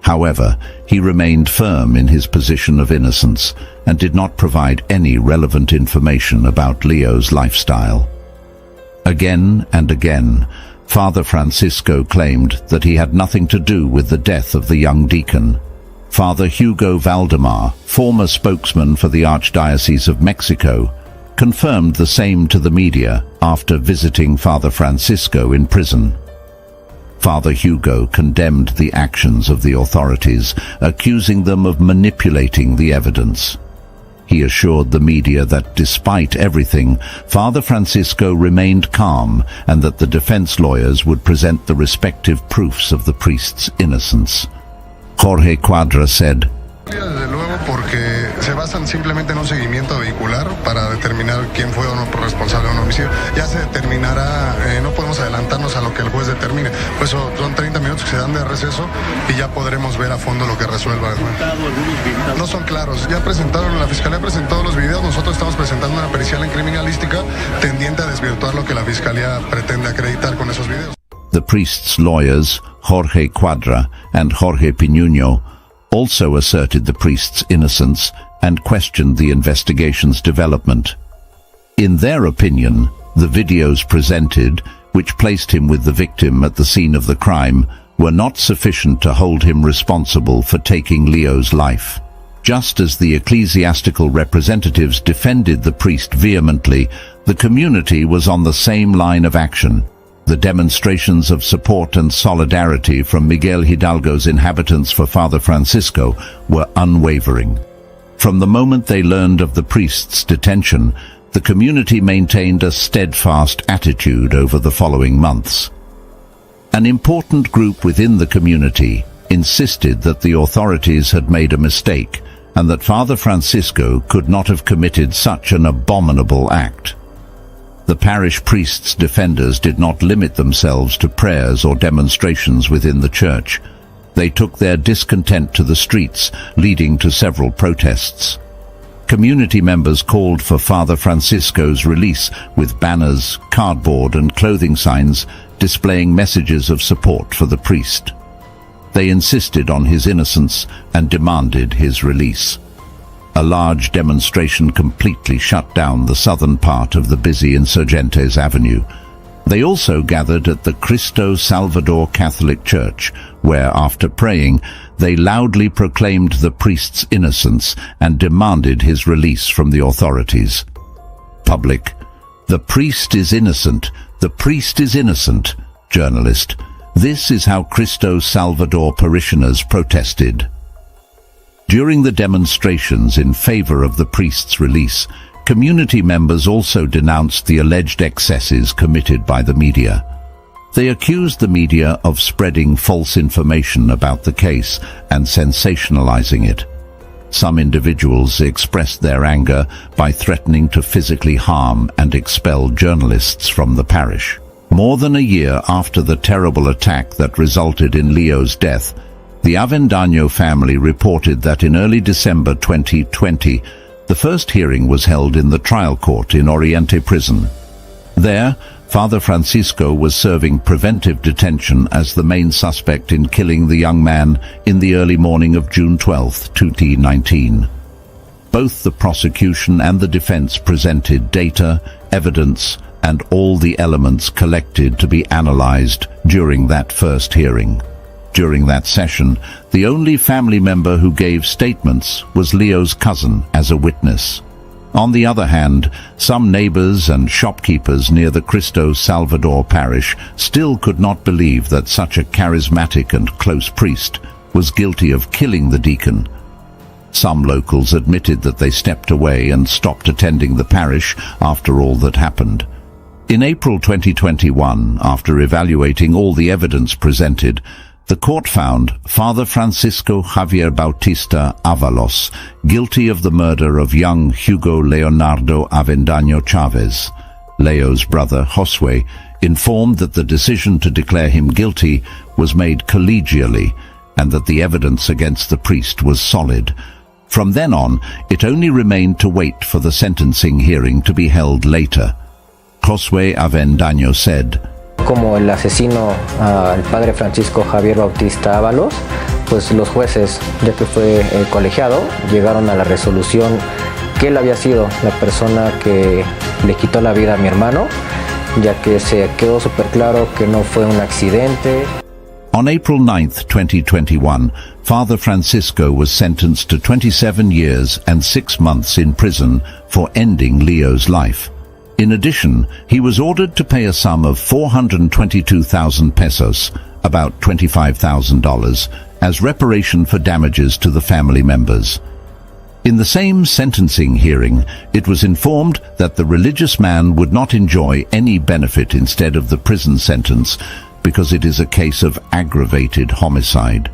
However, he remained firm in his position of innocence and did not provide any relevant information about Leo's lifestyle. Again and again, Father Francisco claimed that he had nothing to do with the death of the young deacon. Father Hugo Valdemar, former spokesman for the Archdiocese of Mexico, confirmed the same to the media after visiting Father Francisco in prison. Father Hugo condemned the actions of the authorities, accusing them of manipulating the evidence. He assured the media that despite everything, Father Francisco remained calm and that the defense lawyers would present the respective proofs of the priest's innocence. Jorge Cuadra said, Desde luego, porque se basan simplemente en un seguimiento vehicular para determinar quién fue o no responsable de un homicidio. Ya se determinará, no podemos adelantarnos a lo que el juez determine. Pues son 30 minutos que se dan de receso y ya podremos ver a fondo lo que resuelva. No son claros. Ya presentaron, la Fiscalía presentó los videos, nosotros estamos presentando una pericial en criminalística tendiente a desvirtuar lo que la Fiscalía pretende acreditar con esos videos. The priest's lawyers, Jorge Cuadra and Jorge Pinuño, also asserted the priest's innocence and questioned the investigation's development. In their opinion, the videos presented, which placed him with the victim at the scene of the crime, were not sufficient to hold him responsible for taking Leo's life. Just as the ecclesiastical representatives defended the priest vehemently, the community was on the same line of action. The demonstrations of support and solidarity from Miguel Hidalgo's inhabitants for Father Francisco were unwavering. From the moment they learned of the priest's detention, the community maintained a steadfast attitude over the following months. An important group within the community insisted that the authorities had made a mistake and that Father Francisco could not have committed such an abominable act. The parish priest's defenders did not limit themselves to prayers or demonstrations within the church. They took their discontent to the streets, leading to several protests. Community members called for Father Francisco's release with banners, cardboard and clothing signs displaying messages of support for the priest. They insisted on his innocence and demanded his release. A large demonstration completely shut down the southern part of the busy Insurgentes Avenue. They also gathered at the Cristo Salvador Catholic Church, where, after praying, they loudly proclaimed the priest's innocence and demanded his release from the authorities. Public: "The priest is innocent. The priest is innocent." Journalist: "This is how Cristo Salvador parishioners protested." During the demonstrations in favor of the priest's release, community members also denounced the alleged excesses committed by the media. They accused the media of spreading false information about the case and sensationalizing it. Some individuals expressed their anger by threatening to physically harm and expel journalists from the parish. More than a year after the terrible attack that resulted in Leo's death, the Avendaño family reported that in early December 2020, the first hearing was held in the trial court in Oriente Prison. There, Father Francisco was serving preventive detention as the main suspect in killing the young man in the early morning of June 12, 2019. Both the prosecution and the defense presented data, evidence, and all the elements collected to be analyzed during that first hearing. During that session, the only family member who gave statements was Leo's cousin as a witness. On the other hand, some neighbors and shopkeepers near the Cristo Salvador parish still could not believe that such a charismatic and close priest was guilty of killing the deacon. Some locals admitted that they stepped away and stopped attending the parish after all that happened. In April 2021, after evaluating all the evidence presented, the court found Father Francisco Javier Bautista Avalos guilty of the murder of young Hugo Leonardo Avendaño Chavez. Leo's brother, Josue, informed that the decision to declare him guilty was made collegially and that the evidence against the priest was solid. From then on, it only remained to wait for the sentencing hearing to be held later. Josue Avendaño said, Como el asesino al padre Francisco Javier Bautista Ábalos, pues los jueces, ya que fue colegiado, llegaron a la resolución que él había sido la persona que le quitó la vida a mi hermano, ya que se quedó súper claro que no fue un accidente. On April 9, 2021, Father Francisco was sentenced to 27 years and 6 months in prison for ending Leo's life. In addition, he was ordered to pay a sum of 422,000 pesos, about $25,000, as reparation for damages to the family members. In the same sentencing hearing, it was informed that the religious man would not enjoy any benefit instead of the prison sentence because it is a case of aggravated homicide.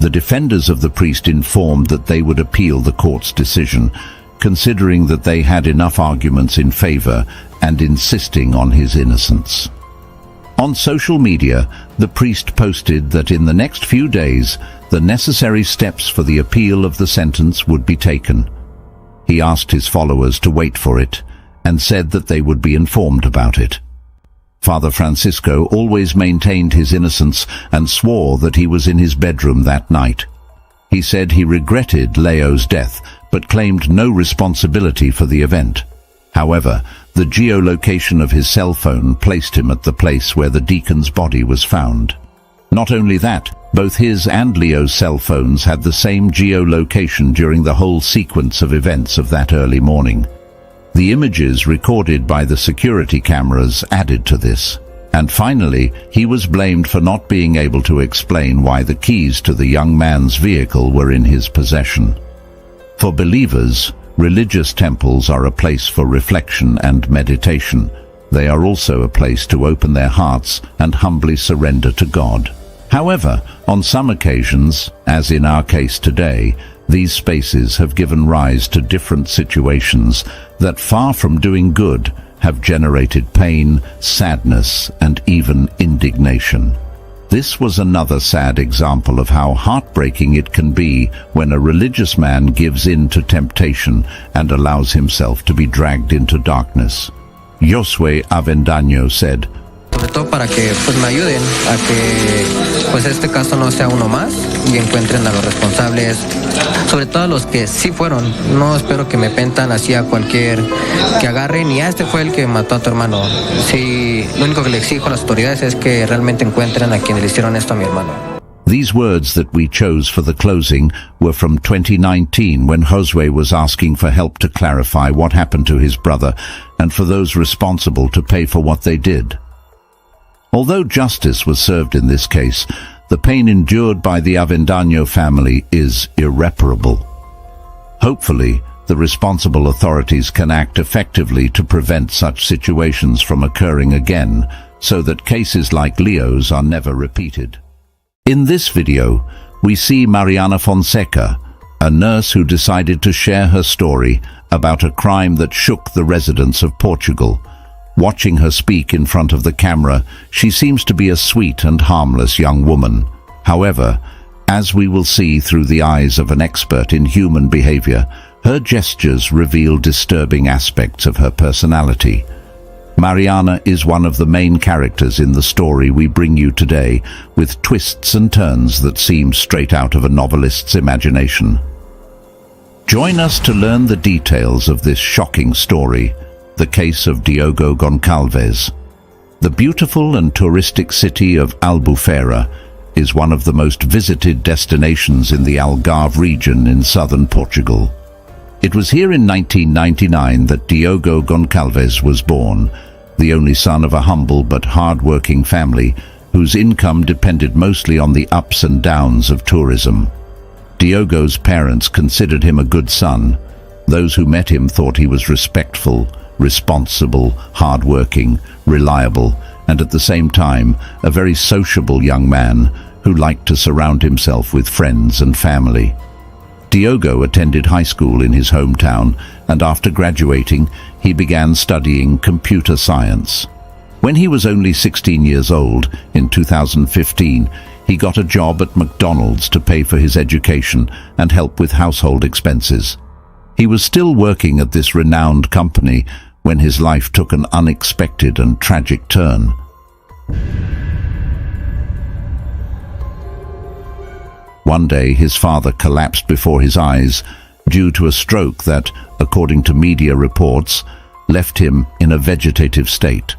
The defenders of the priest informed that they would appeal the court's decision, considering that they had enough arguments in favor and insisting on his innocence. On social media, the priest posted that in the next few days, the necessary steps for the appeal of the sentence would be taken. He asked his followers to wait for it and said that they would be informed about it. Father Francisco always maintained his innocence and swore that he was in his bedroom that night. He said he regretted Leo's death, but claimed no responsibility for the event. However, the geolocation of his cell phone placed him at the place where the deacon's body was found. Not only that, both his and Leo's cell phones had the same geolocation during the whole sequence of events of that early morning. The images recorded by the security cameras added to this. And finally, he was blamed for not being able to explain why the keys to the young man's vehicle were in his possession. For believers, religious temples are a place for reflection and meditation. They are also a place to open their hearts and humbly surrender to God. However, on some occasions, as in our case today, these spaces have given rise to different situations that, far from doing good, have generated pain, sadness, and even indignation. This was another sad example of how heartbreaking it can be when a religious man gives in to temptation and allows himself to be dragged into darkness. Josue Avendaño said, Sobre todo para que me ayuden a que este caso no sea uno más y encuentren a los responsables, sobre todo a los que sí fueron. No espero que me pentan así a cualquier que agarren y este fue el que mató a tu hermano. Sí, lo único que le exijo a las autoridades es que realmente encuentren a quienes le hicieron esto a mi hermano. These words that we chose for the closing were from 2019, when Josue was asking for help to clarify what happened to his brother and for those responsible to pay for what they did. Although justice was served in this case, the pain endured by the Avendaño family is irreparable. Hopefully, the responsible authorities can act effectively to prevent such situations from occurring again, so that cases like Leo's are never repeated. In this video, we see Mariana Fonseca, a nurse who decided to share her story about a crime that shook the residents of Portugal. Watching her speak in front of the camera, she seems to be a sweet and harmless young woman. However, as we will see through the eyes of an expert in human behavior, her gestures reveal disturbing aspects of her personality. Mariana is one of the main characters in the story we bring you today, with twists and turns that seem straight out of a novelist's imagination. Join us to learn the details of this shocking story, the case of Diogo Goncalves. The beautiful and touristic city of Albufeira is one of the most visited destinations in the Algarve region in southern Portugal. It was here in 1999 that Diogo Goncalves was born, the only son of a humble but hard-working family whose income depended mostly on the ups and downs of tourism. Diogo's parents considered him a good son. Those who met him thought he was respectful, responsible, hard-working, reliable, and at the same time a very sociable young man who liked to surround himself with friends and family. Diogo attended high school in his hometown, and after graduating, he began studying computer science. When he was only 16 years old, in 2015, he got a job at McDonald's to pay for his education and help with household expenses. He was still working at this renowned company when his life took an unexpected and tragic turn. One day, his father collapsed before his eyes due to a stroke that, according to media reports, left him in a vegetative state.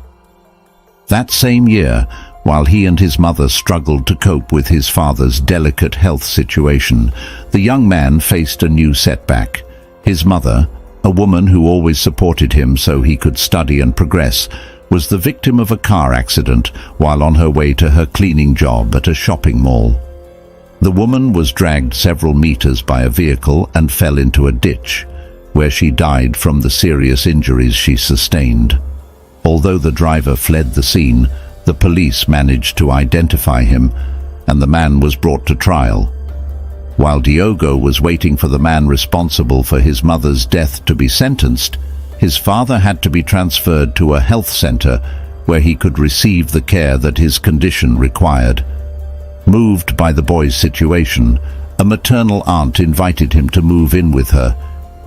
That same year, while he and his mother struggled to cope with his father's delicate health situation, the young man faced a new setback. His mother, a woman who always supported him so he could study and progress, was the victim of a car accident while on her way to her cleaning job at a shopping mall. The woman was dragged several meters by a vehicle and fell into a ditch, where she died from the serious injuries she sustained. Although the driver fled the scene, the police managed to identify him, and the man was brought to trial. While Diogo was waiting for the man responsible for his mother's death to be sentenced, his father had to be transferred to a health center where he could receive the care that his condition required. Moved by the boy's situation, a maternal aunt invited him to move in with her,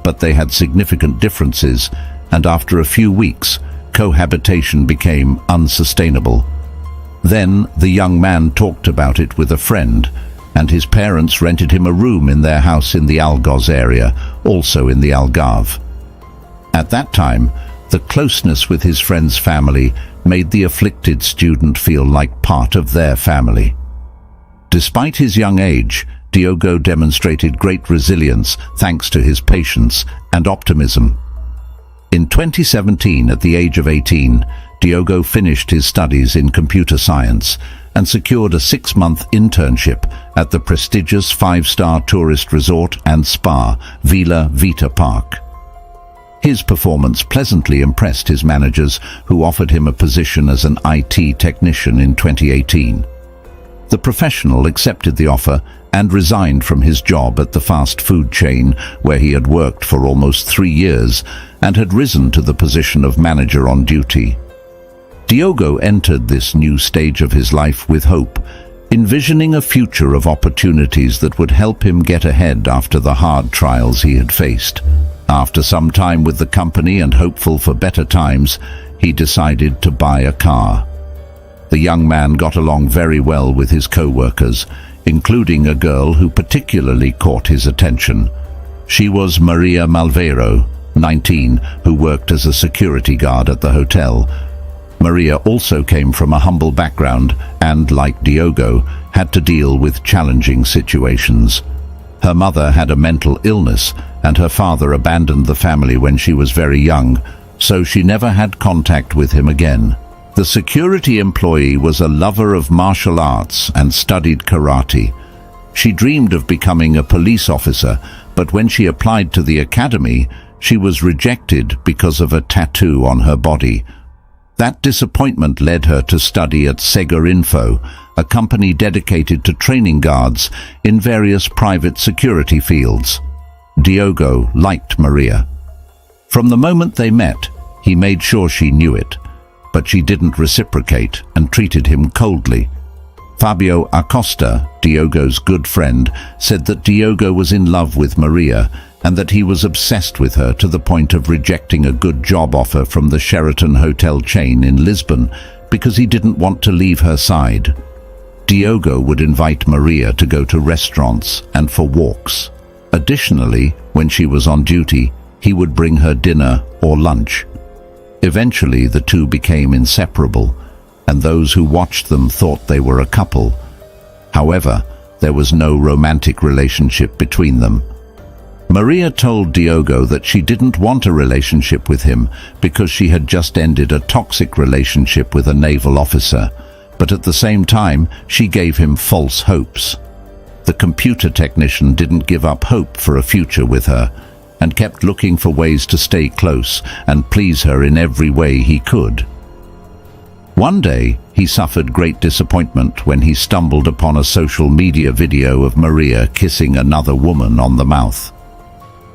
but they had significant differences, and after a few weeks, cohabitation became unsustainable. Then the young man talked about it with a friend, and his parents rented him a room in their house in the Algoz area, also in the Algarve. At that time, the closeness with his friend's family made the afflicted student feel like part of their family. Despite his young age, Diogo demonstrated great resilience thanks to his patience and optimism. In 2017, at the age of 18, Diogo finished his studies in computer science and secured a 6-month internship at the prestigious 5-star tourist resort and spa, Vila Vita Park. His performance pleasantly impressed his managers, who offered him a position as an IT technician in 2018. The professional accepted the offer and resigned from his job at the fast food chain where he had worked for almost 3 years and had risen to the position of manager on duty. Diogo entered this new stage of his life with hope, envisioning a future of opportunities that would help him get ahead after the hard trials he had faced. After some time with the company and hopeful for better times, he decided to buy a car. The young man got along very well with his co-workers, including a girl who particularly caught his attention. She was Maria Malveiro, 19, who worked as a security guard at the hotel. Maria also came from a humble background and, like Diogo, had to deal with challenging situations. Her mother had a mental illness and her father abandoned the family when she was very young, so she never had contact with him again. The security employee was a lover of martial arts and studied karate. She dreamed of becoming a police officer, but when she applied to the academy, she was rejected because of a tattoo on her body. That disappointment led her to study at Segurinfo, a company dedicated to training guards in various private security fields. Diogo liked Maria. From the moment they met, he made sure she knew it, but she didn't reciprocate and treated him coldly. Fabio Acosta, Diogo's good friend, said that Diogo was in love with Maria and that he was obsessed with her to the point of rejecting a good job offer from the Sheraton hotel chain in Lisbon because he didn't want to leave her side. Diogo would invite Maria to go to restaurants and for walks. Additionally, when she was on duty, he would bring her dinner or lunch. Eventually, the two became inseparable, and those who watched them thought they were a couple. However, there was no romantic relationship between them. Maria told Diogo that she didn't want a relationship with him because she had just ended a toxic relationship with a naval officer, but at the same time, she gave him false hopes. The computer technician didn't give up hope for a future with her, and kept looking for ways to stay close and please her in every way he could. One day, he suffered great disappointment when he stumbled upon a social media video of Maria kissing another woman on the mouth.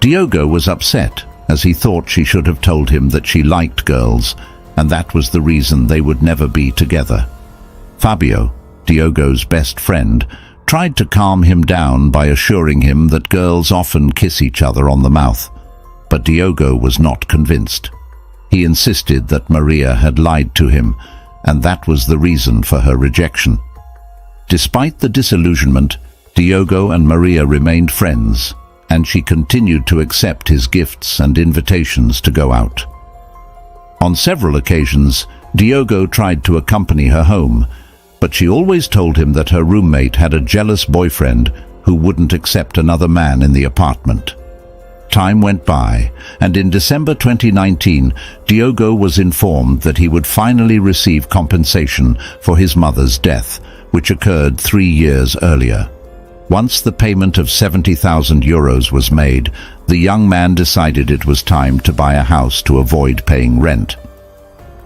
Diogo was upset, as he thought she should have told him that she liked girls, and that was the reason they would never be together. Fabio, Diogo's best friend, tried to calm him down by assuring him that girls often kiss each other on the mouth, but Diogo was not convinced. He insisted that Maria had lied to him, and that was the reason for her rejection. Despite the disillusionment, Diogo and Maria remained friends, and she continued to accept his gifts and invitations to go out. On several occasions, Diogo tried to accompany her home, but she always told him that her roommate had a jealous boyfriend who wouldn't accept another man in the apartment. Time went by, and in December 2019, Diogo was informed that he would finally receive compensation for his mother's death, which occurred 3 years earlier. Once the payment of 70,000 euros was made, the young man decided it was time to buy a house to avoid paying rent.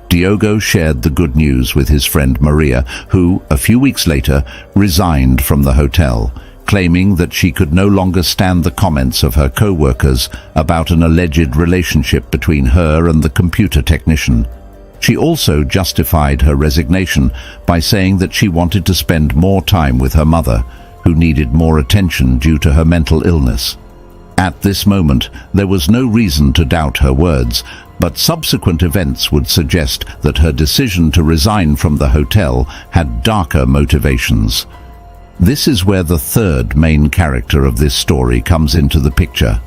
Diogo shared the good news with his friend Maria, who, a few weeks later, resigned from the hotel, claiming that she could no longer stand the comments of her co-workers about an alleged relationship between her and the computer technician. She also justified her resignation by saying that she wanted to spend more time with her mother, who needed more attention due to her mental illness. At this moment, there was no reason to doubt her words, but subsequent events would suggest that her decision to resign from the hotel had darker motivations. This is where the third main character of this story comes into the picture.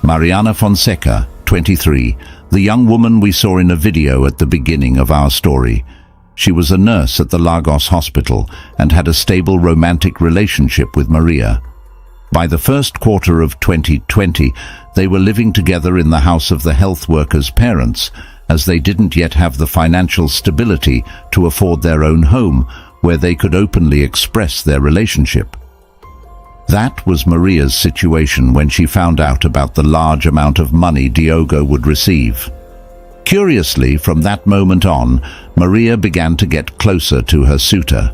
Mariana Fonseca, 23, the young woman we saw in a video at the beginning of our story. She was a nurse at the Lagos hospital and had a stable romantic relationship with Maria. By the first quarter of 2020, they were living together in the house of the health worker's parents, as they didn't yet have the financial stability to afford their own home where they could openly express their relationship. That was Maria's situation when she found out about the large amount of money Diogo would receive. Curiously, from that moment on, Maria began to get closer to her suitor.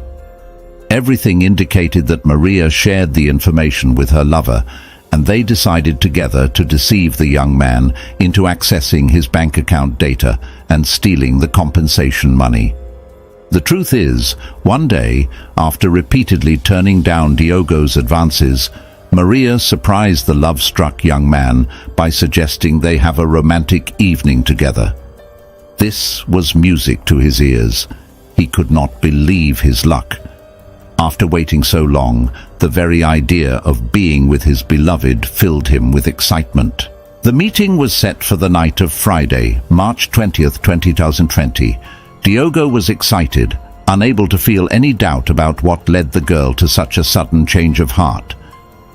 Everything indicated that Maria shared the information with her lover, and they decided together to deceive the young man into accessing his bank account data and stealing the compensation money. The truth is, one day, after repeatedly turning down Diogo's advances, Maria surprised the love-struck young man by suggesting they have a romantic evening together. This was music to his ears. He could not believe his luck. After waiting so long, the very idea of being with his beloved filled him with excitement. The meeting was set for the night of Friday, March 20th, 2020. Diogo was excited, unable to feel any doubt about what led the girl to such a sudden change of heart.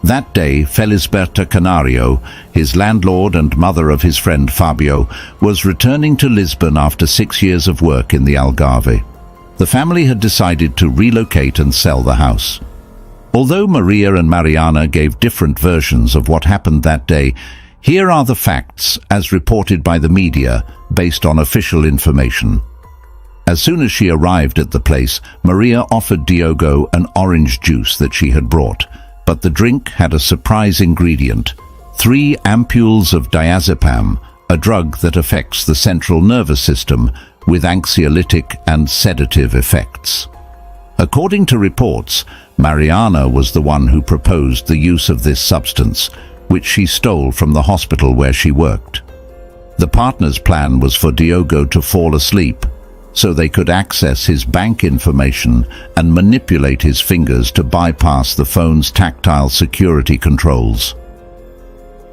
That day, Felisberta Canario, his landlord and mother of his friend Fabio, was returning to Lisbon after 6 years of work in the Algarve. The family had decided to relocate and sell the house. Although Maria and Mariana gave different versions of what happened that day, here are the facts as reported by the media based on official information. As soon as she arrived at the place, Maria offered Diogo an orange juice that she had brought, but the drink had a surprise ingredient: 3 ampules of diazepam, a drug that affects the central nervous system with anxiolytic and sedative effects. According to reports, Mariana was the one who proposed the use of this substance, which she stole from the hospital where she worked. The partner's plan was for Diogo to fall asleep, so they could access his bank information and manipulate his fingers to bypass the phone's tactile security controls.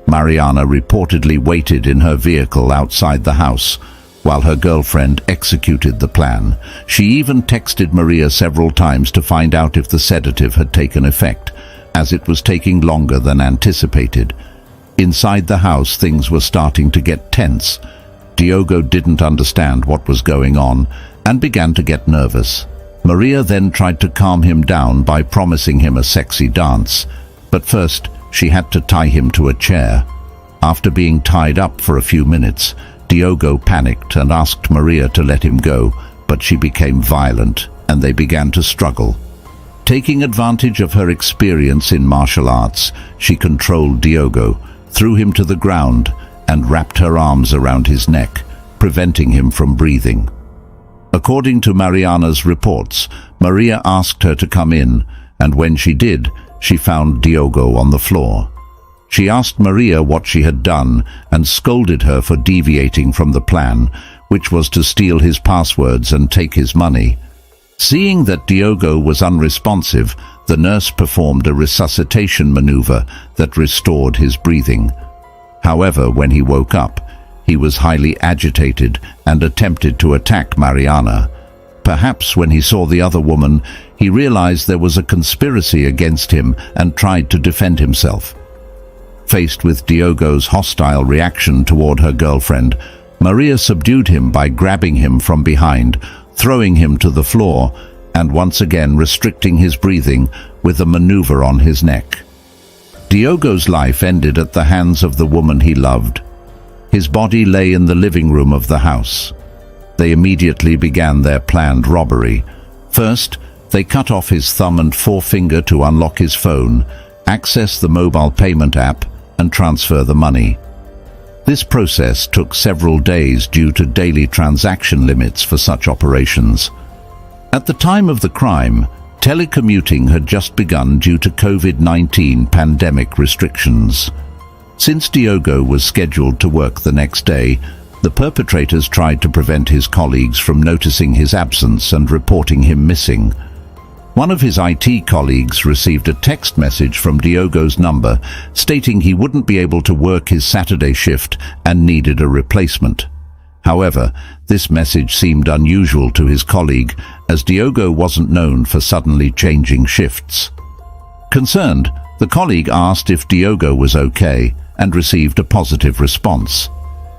Mariana reportedly waited in her vehicle outside the house while her girlfriend executed the plan. She even texted Maria several times to find out if the sedative had taken effect, as it was taking longer than anticipated. Inside the house, things were starting to get tense. Diogo didn't understand what was going on and began to get nervous. Maria then tried to calm him down by promising him a sexy dance, but first she had to tie him to a chair. After being tied up for a few minutes, Diogo panicked and asked Maria to let him go, but she became violent and they began to struggle. Taking advantage of her experience in martial arts, she controlled Diogo, threw him to the ground, and wrapped her arms around his neck, preventing him from breathing. According to Mariana's reports, Maria asked her to come in, and when she did, she found Diogo on the floor. She asked Maria what she had done and scolded her for deviating from the plan, which was to steal his passwords and take his money. Seeing that Diogo was unresponsive, the nurse performed a resuscitation maneuver that restored his breathing. However, when he woke up, he was highly agitated and attempted to attack Mariana. Perhaps when he saw the other woman, he realized there was a conspiracy against him and tried to defend himself. Faced with Diogo's hostile reaction toward her girlfriend, Maria subdued him by grabbing him from behind, throwing him to the floor, and once again restricting his breathing with a maneuver on his neck. Diogo's life ended at the hands of the woman he loved. His body lay in the living room of the house. They immediately began their planned robbery. First, they cut off his thumb and forefinger to unlock his phone, access the mobile payment app, and transfer the money. This process took several days due to daily transaction limits for such operations. At the time of the crime, telecommuting had just begun due to COVID-19 pandemic restrictions. Since Diogo was scheduled to work the next day, the perpetrators tried to prevent his colleagues from noticing his absence and reporting him missing. One of his IT colleagues received a text message from Diogo's number stating he wouldn't be able to work his Saturday shift and needed a replacement. However, this message seemed unusual to his colleague, as Diogo wasn't known for suddenly changing shifts. Concerned, the colleague asked if Diogo was okay and received a positive response.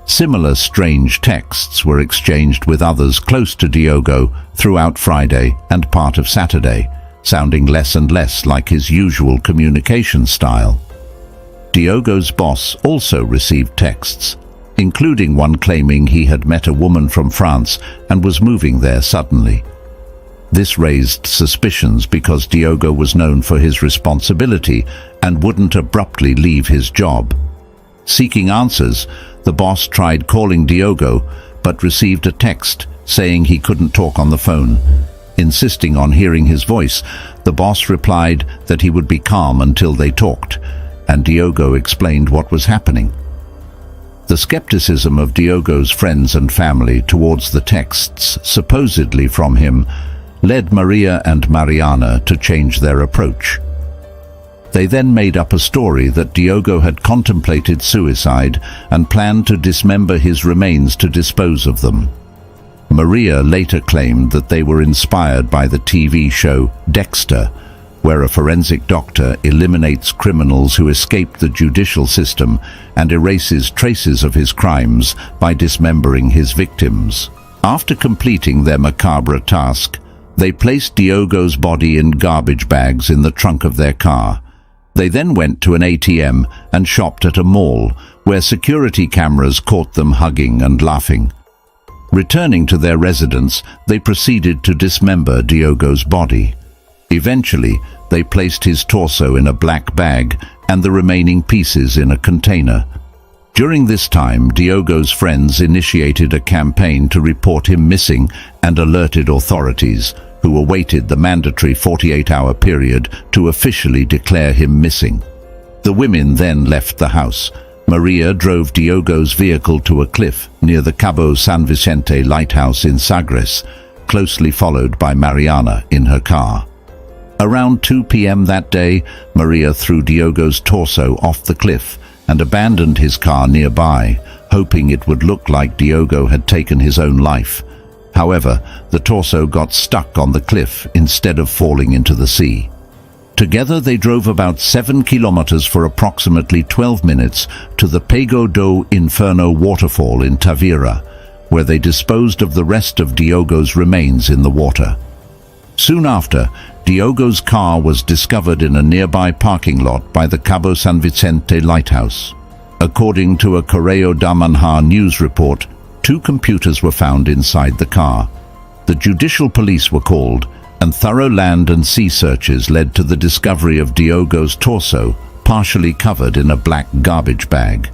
Similar strange texts were exchanged with others close to Diogo throughout Friday and part of Saturday, sounding less and less like his usual communication style. Diogo's boss also received texts, including one claiming he had met a woman from France and was moving there suddenly. This raised suspicions because Diogo was known for his responsibility and wouldn't abruptly leave his job. Seeking answers, the boss tried calling Diogo, but received a text saying he couldn't talk on the phone. Insisting on hearing his voice, the boss replied that he would be calm until they talked, and Diogo explained what was happening. The skepticism of Diogo's friends and family towards the texts supposedly from him led Maria and Mariana to change their approach. They then made up a story that Diogo had contemplated suicide and planned to dismember his remains to dispose of them. Maria later claimed that they were inspired by the TV show Dexter, where a forensic doctor eliminates criminals who escape the judicial system and erases traces of his crimes by dismembering his victims. After completing their macabre task, they placed Diogo's body in garbage bags in the trunk of their car. They then went to an ATM and shopped at a mall, where security cameras caught them hugging and laughing. Returning to their residence, they proceeded to dismember Diogo's body. Eventually, they placed his torso in a black bag and the remaining pieces in a container. During this time, Diogo's friends initiated a campaign to report him missing and alerted authorities, who awaited the mandatory 48-hour period to officially declare him missing. The women then left the house. Maria drove Diogo's vehicle to a cliff near the Cabo San Vicente lighthouse in Sagres, closely followed by Mariana in her car. Around 2 p.m. that day, Maria threw Diogo's torso off the cliff and abandoned his car nearby, hoping it would look like Diogo had taken his own life. However, the torso got stuck on the cliff instead of falling into the sea. Together they drove about 7 kilometers for approximately 12 minutes to the Pago do Inferno waterfall in Tavira, where they disposed of the rest of Diogo's remains in the water. Soon after, Diogo's car was discovered in a nearby parking lot by the Cabo San Vicente lighthouse. According to a Correio da Manhã news report, 2 computers were found inside the car. The judicial police were called, and thorough land and sea searches led to the discovery of Diogo's torso, partially covered in a black garbage bag.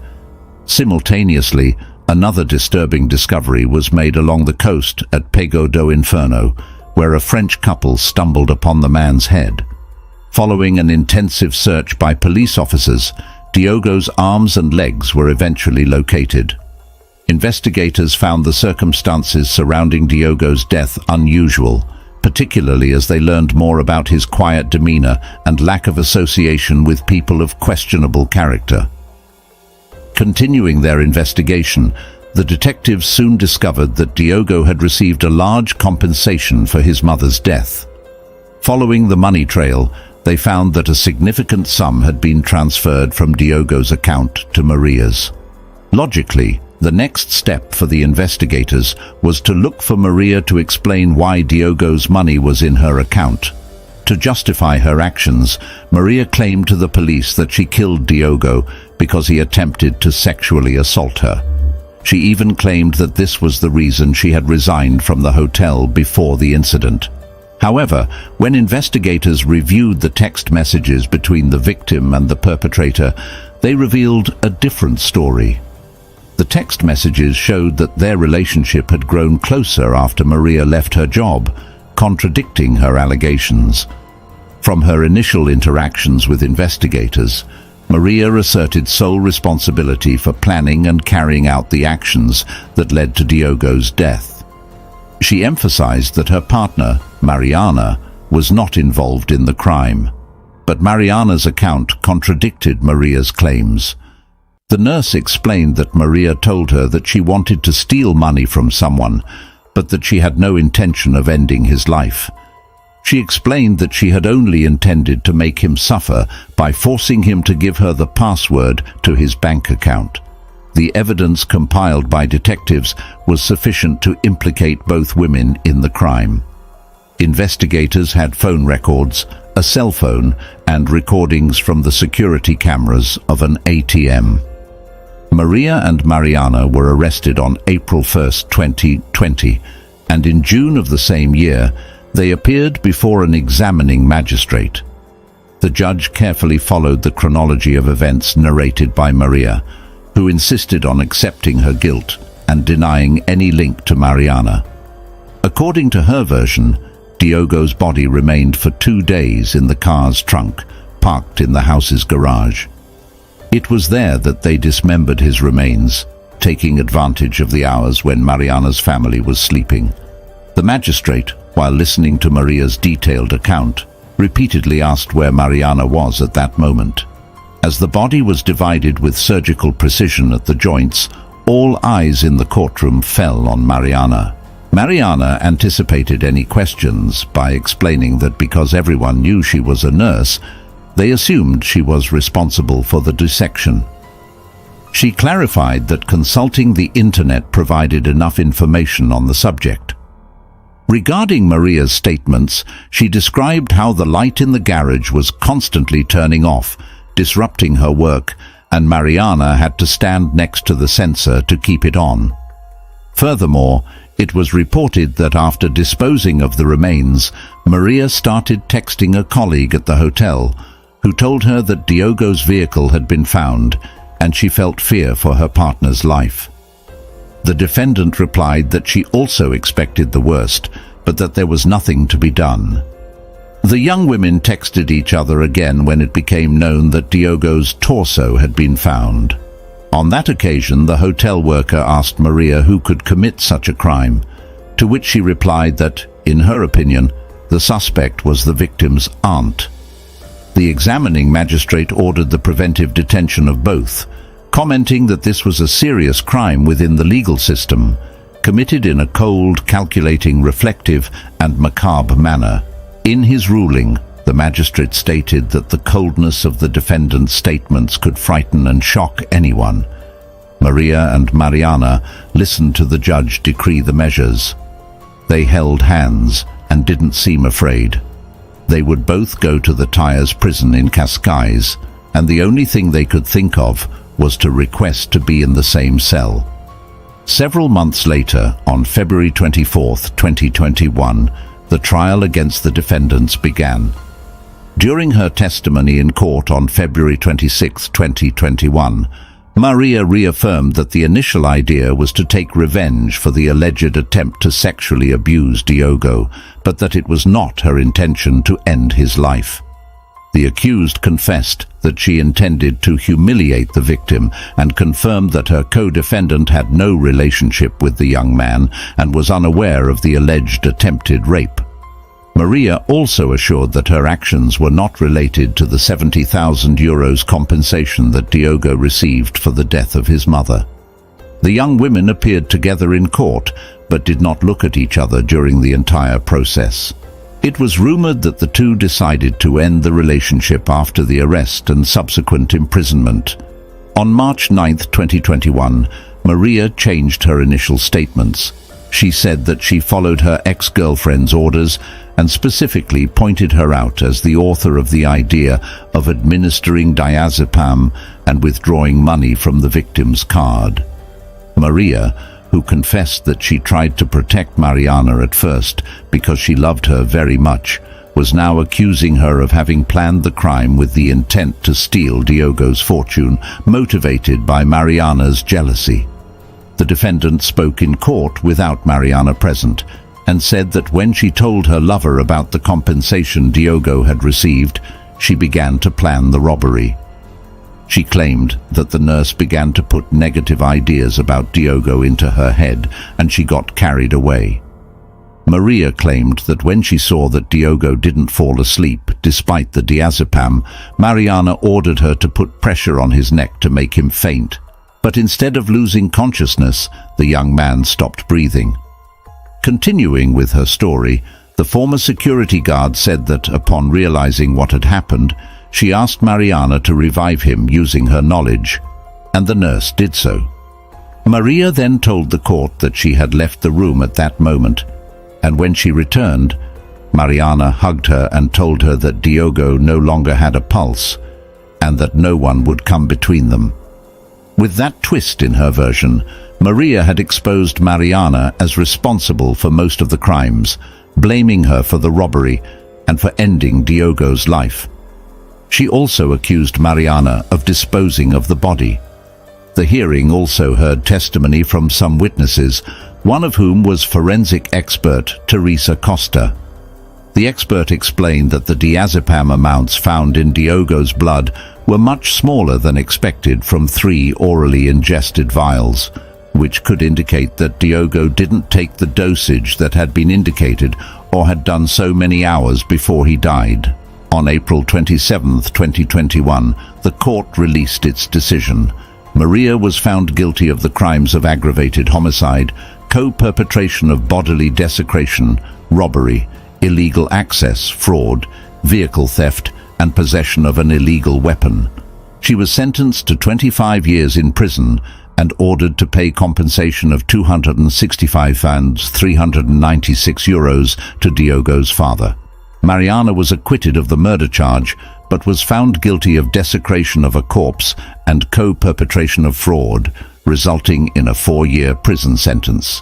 Simultaneously, another disturbing discovery was made along the coast at Pago do Inferno, where a French couple stumbled upon the man's head. Following an intensive search by police officers, Diogo's arms and legs were eventually located. Investigators found the circumstances surrounding Diogo's death unusual, particularly as they learned more about his quiet demeanor and lack of association with people of questionable character. Continuing their investigation, the detectives soon discovered that Diogo had received a large compensation for his mother's death. Following the money trail, they found that a significant sum had been transferred from Diogo's account to Maria's. Logically, the next step for the investigators was to look for Maria to explain why Diogo's money was in her account. To justify her actions, Maria claimed to the police that she killed Diogo because he attempted to sexually assault her. She even claimed that this was the reason she had resigned from the hotel before the incident. However, when investigators reviewed the text messages between the victim and the perpetrator, they revealed a different story. The text messages showed that their relationship had grown closer after Maria left her job, contradicting her allegations. From her initial interactions with investigators, Maria asserted sole responsibility for planning and carrying out the actions that led to Diogo's death. She emphasized that her partner, Mariana, was not involved in the crime, but Mariana's account contradicted Maria's claims. The nurse explained that Maria told her that she wanted to steal money from someone, but that she had no intention of ending his life. She explained that she had only intended to make him suffer by forcing him to give her the password to his bank account. The evidence compiled by detectives was sufficient to implicate both women in the crime. Investigators had phone records, a cell phone, and recordings from the security cameras of an ATM. Maria and Mariana were arrested on April 1, 2020, and in June of the same year, they appeared before an examining magistrate. The judge carefully followed the chronology of events narrated by Maria, who insisted on accepting her guilt and denying any link to Mariana. According to her version, Diogo's body remained for 2 days in the car's trunk, parked in the house's garage. It was there that they dismembered his remains, taking advantage of the hours when Mariana's family was sleeping. The magistrate, while listening to Maria's detailed account, repeatedly asked where Mariana was at that moment. As the body was divided with surgical precision at the joints, all eyes in the courtroom fell on Mariana. Mariana anticipated any questions by explaining that because everyone knew she was a nurse, they assumed she was responsible for the dissection. She clarified that consulting the internet provided enough information on the subject. Regarding Maria's statements, she described how the light in the garage was constantly turning off, disrupting her work, and Mariana had to stand next to the sensor to keep it on. Furthermore, it was reported that after disposing of the remains, Maria started texting a colleague at the hotel, who told her that Diogo's vehicle had been found, and she felt fear for her partner's life. The defendant replied that she also expected the worst, but that there was nothing to be done. The young women texted each other again when it became known that Diogo's torso had been found. On that occasion, the hotel worker asked Maria who could commit such a crime, to which she replied that, in her opinion, the suspect was the victim's aunt. The examining magistrate ordered the preventive detention of both, commenting that this was a serious crime within the legal system, committed in a cold, calculating, reflective, and macabre manner. In his ruling, the magistrate stated that the coldness of the defendant's statements could frighten and shock anyone. Maria and Mariana listened to the judge decree the measures. They held hands and didn't seem afraid. They would both go to the Tyres prison in Cascais, and the only thing they could think of was to request to be in the same cell. Several months later, on February 24, 2021, the trial against the defendants began. During her testimony in court on February 26, 2021, Maria reaffirmed that the initial idea was to take revenge for the alleged attempt to sexually abuse Diogo, but that it was not her intention to end his life. The accused confessed that she intended to humiliate the victim and confirmed that her co-defendant had no relationship with the young man and was unaware of the alleged attempted rape. Maria also assured that her actions were not related to the €70,000 compensation that Diogo received for the death of his mother. The young women appeared together in court, but did not look at each other during the entire process. It was rumored that the two decided to end the relationship after the arrest and subsequent imprisonment. On March 9, 2021, Maria changed her initial statements. She said that she followed her ex-girlfriend's orders and specifically pointed her out as the author of the idea of administering diazepam and withdrawing money from the victim's card. Maria, who confessed that she tried to protect Mariana at first because she loved her very much, was now accusing her of having planned the crime with the intent to steal Diogo's fortune, motivated by Mariana's jealousy. The defendant spoke in court without Mariana present and said that when she told her lover about the compensation Diogo had received, she began to plan the robbery. She claimed that the nurse began to put negative ideas about Diogo into her head and she got carried away. Maria claimed that when she saw that Diogo didn't fall asleep despite the diazepam, Mariana ordered her to put pressure on his neck to make him faint. But instead of losing consciousness, the young man stopped breathing. Continuing with her story, the former security guard said that upon realizing what had happened, she asked Mariana to revive him using her knowledge, and the nurse did so. Maria then told the court that she had left the room at that moment, and when she returned, Mariana hugged her and told her that Diogo no longer had a pulse, and that no one would come between them. With that twist in her version, Maria had exposed Mariana as responsible for most of the crimes, blaming her for the robbery and for ending Diogo's life. She also accused Mariana of disposing of the body. The hearing also heard testimony from some witnesses, one of whom was forensic expert Teresa Costa. The expert explained that the diazepam amounts found in Diogo's blood were much smaller than expected from 3 orally ingested vials, which could indicate that Diogo didn't take the dosage that had been indicated or had done so many hours before he died. On April 27, 2021, the court released its decision. Maria was found guilty of the crimes of aggravated homicide, co-perpetration of bodily desecration, robbery, illegal access, fraud, vehicle theft, and possession of an illegal weapon. She was sentenced to 25 years in prison and ordered to pay compensation of €265,396 to Diogo's father. Mariana was acquitted of the murder charge, but was found guilty of desecration of a corpse and co-perpetration of fraud, resulting in a 4-year prison sentence.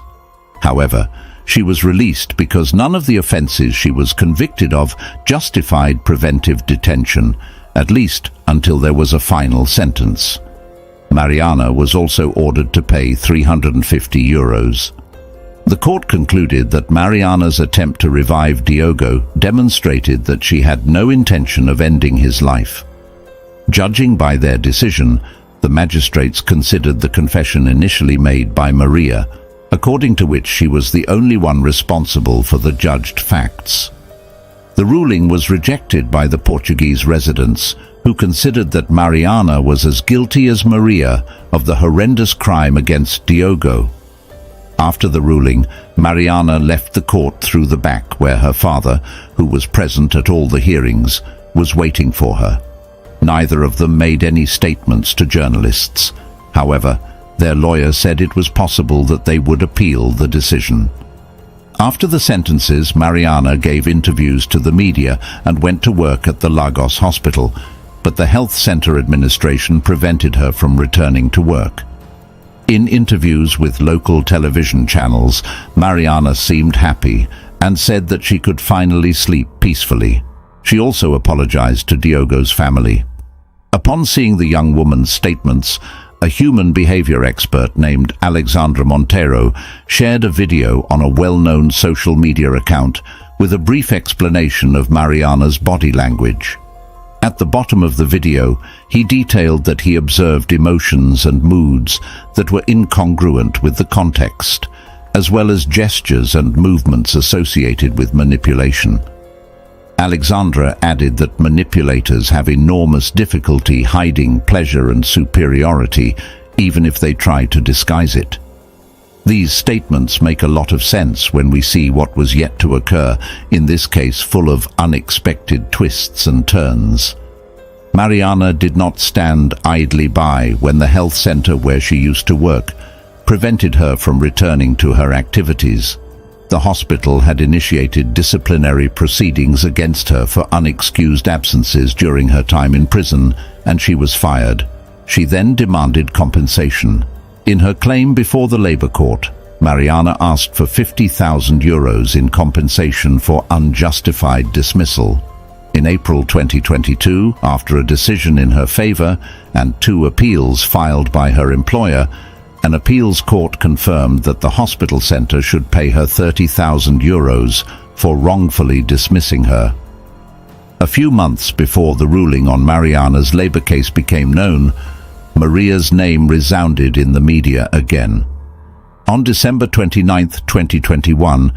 However, she was released because none of the offences she was convicted of justified preventive detention, at least until there was a final sentence. Mariana was also ordered to pay €350. The court concluded that Mariana's attempt to revive Diogo demonstrated that she had no intention of ending his life. Judging by their decision, the magistrates considered the confession initially made by Maria, according to which she was the only one responsible for the judged facts. The ruling was rejected by the Portuguese residents, who considered that Mariana was as guilty as Maria of the horrendous crime against Diogo. After the ruling, Mariana left the court through the back where her father, who was present at all the hearings, was waiting for her. Neither of them made any statements to journalists. However, their lawyer said it was possible that they would appeal the decision. After the sentences, Mariana gave interviews to the media and went to work at the Lagos hospital, but the health center administration prevented her from returning to work. In interviews with local television channels, Mariana seemed happy and said that she could finally sleep peacefully. She also apologized to Diogo's family. Upon seeing the young woman's statements, a human behavior expert named Alexandra Monteiro shared a video on a well-known social media account with a brief explanation of Mariana's body language. At the bottom of the video, he detailed that he observed emotions and moods that were incongruent with the context, as well as gestures and movements associated with manipulation. Alexandra added that manipulators have enormous difficulty hiding pleasure and superiority, even if they try to disguise it. These statements make a lot of sense when we see what was yet to occur, in this case full of unexpected twists and turns. Mariana did not stand idly by when the health center where she used to work prevented her from returning to her activities. The hospital had initiated disciplinary proceedings against her for unexcused absences during her time in prison, and she was fired. She then demanded compensation. In her claim before the Labour Court, Mariana asked for €50,000 in compensation for unjustified dismissal. In April 2022, after a decision in her favour and 2 appeals filed by her employer, an appeals court confirmed that the hospital centre should pay her €30,000 for wrongfully dismissing her. A few months before the ruling on Mariana's Labour case became known, Maria's name resounded in the media again. On December 29, 2021,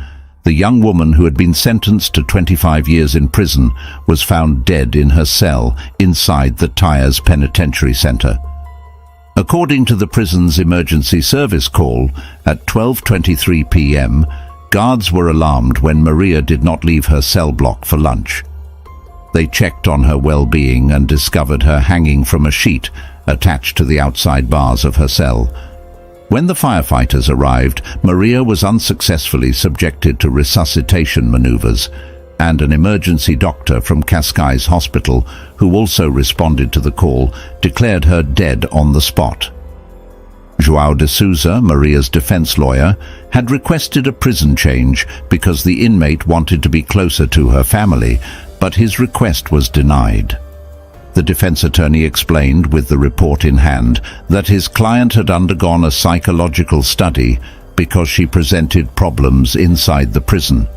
The young woman who had been sentenced to 25 years in prison was found dead in her cell inside the Tyres Penitentiary Center. According to the prison's emergency service call, at 12:23 p.m., guards were alarmed when Maria did not leave her cell block for lunch. They checked on her well-being and discovered her hanging from a sheet attached to the outside bars of her cell. When the firefighters arrived, Maria was unsuccessfully subjected to resuscitation maneuvers, and an emergency doctor from Cascais Hospital, who also responded to the call, declared her dead on the spot. João de Souza, Maria's defense lawyer, had requested a prison change because the inmate wanted to be closer to her family, but his request was denied. The defense attorney explained, with the report in hand, that his client had undergone a psychological study because she presented problems inside the prison.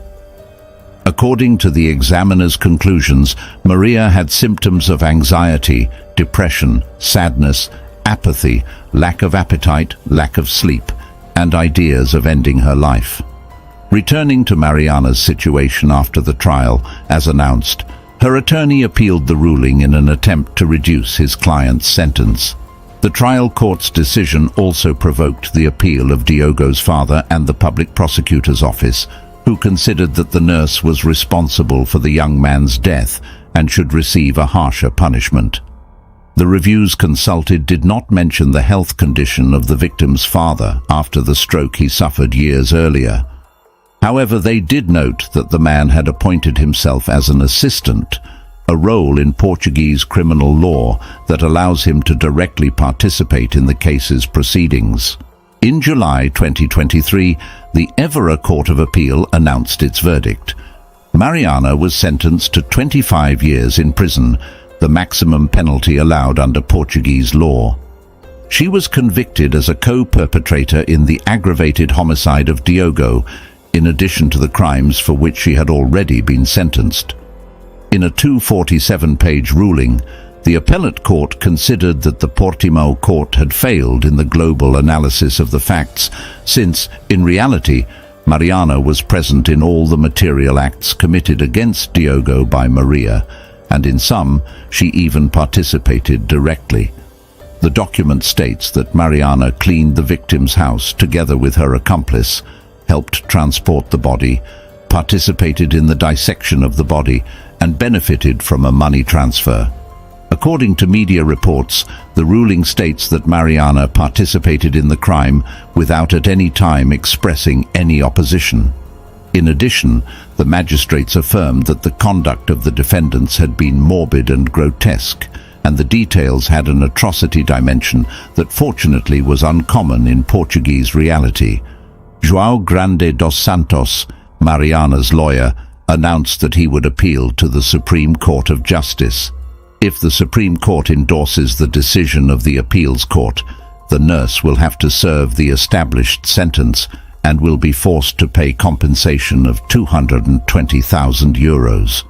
According to the examiner's conclusions, Maria had symptoms of anxiety, depression, sadness, apathy, lack of appetite, lack of sleep, and ideas of ending her life. Returning to Mariana's situation after the trial, as announced, her attorney appealed the ruling in an attempt to reduce his client's sentence. The trial court's decision also provoked the appeal of Diogo's father and the public prosecutor's office, who considered that the nurse was responsible for the young man's death and should receive a harsher punishment. The reviews consulted did not mention the health condition of the victim's father after the stroke he suffered years earlier. However, they did note that the man had appointed himself as an assistant, a role in Portuguese criminal law that allows him to directly participate in the case's proceedings. In July 2023, the Évora Court of Appeal announced its verdict. Mariana was sentenced to 25 years in prison, the maximum penalty allowed under Portuguese law. She was convicted as a co-perpetrator in the aggravated homicide of Diogo, in addition to the crimes for which she had already been sentenced. In a 247-page ruling, the appellate court considered that the Portimão court had failed in the global analysis of the facts, since, in reality, Mariana was present in all the material acts committed against Diogo by Maria, and in some, she even participated directly. The document states that Mariana cleaned the victim's house together with her accomplice, helped transport the body, participated in the dissection of the body, and benefited from a money transfer. According to media reports, the ruling states that Mariana participated in the crime without at any time expressing any opposition. In addition, the magistrates affirmed that the conduct of the defendants had been morbid and grotesque, and the details had an atrocity dimension that fortunately was uncommon in Portuguese reality. João Grande dos Santos, Mariana's lawyer, announced that he would appeal to the Supreme Court of Justice. If the Supreme Court endorses the decision of the appeals court, the nurse will have to serve the established sentence and will be forced to pay compensation of 220,000 euros.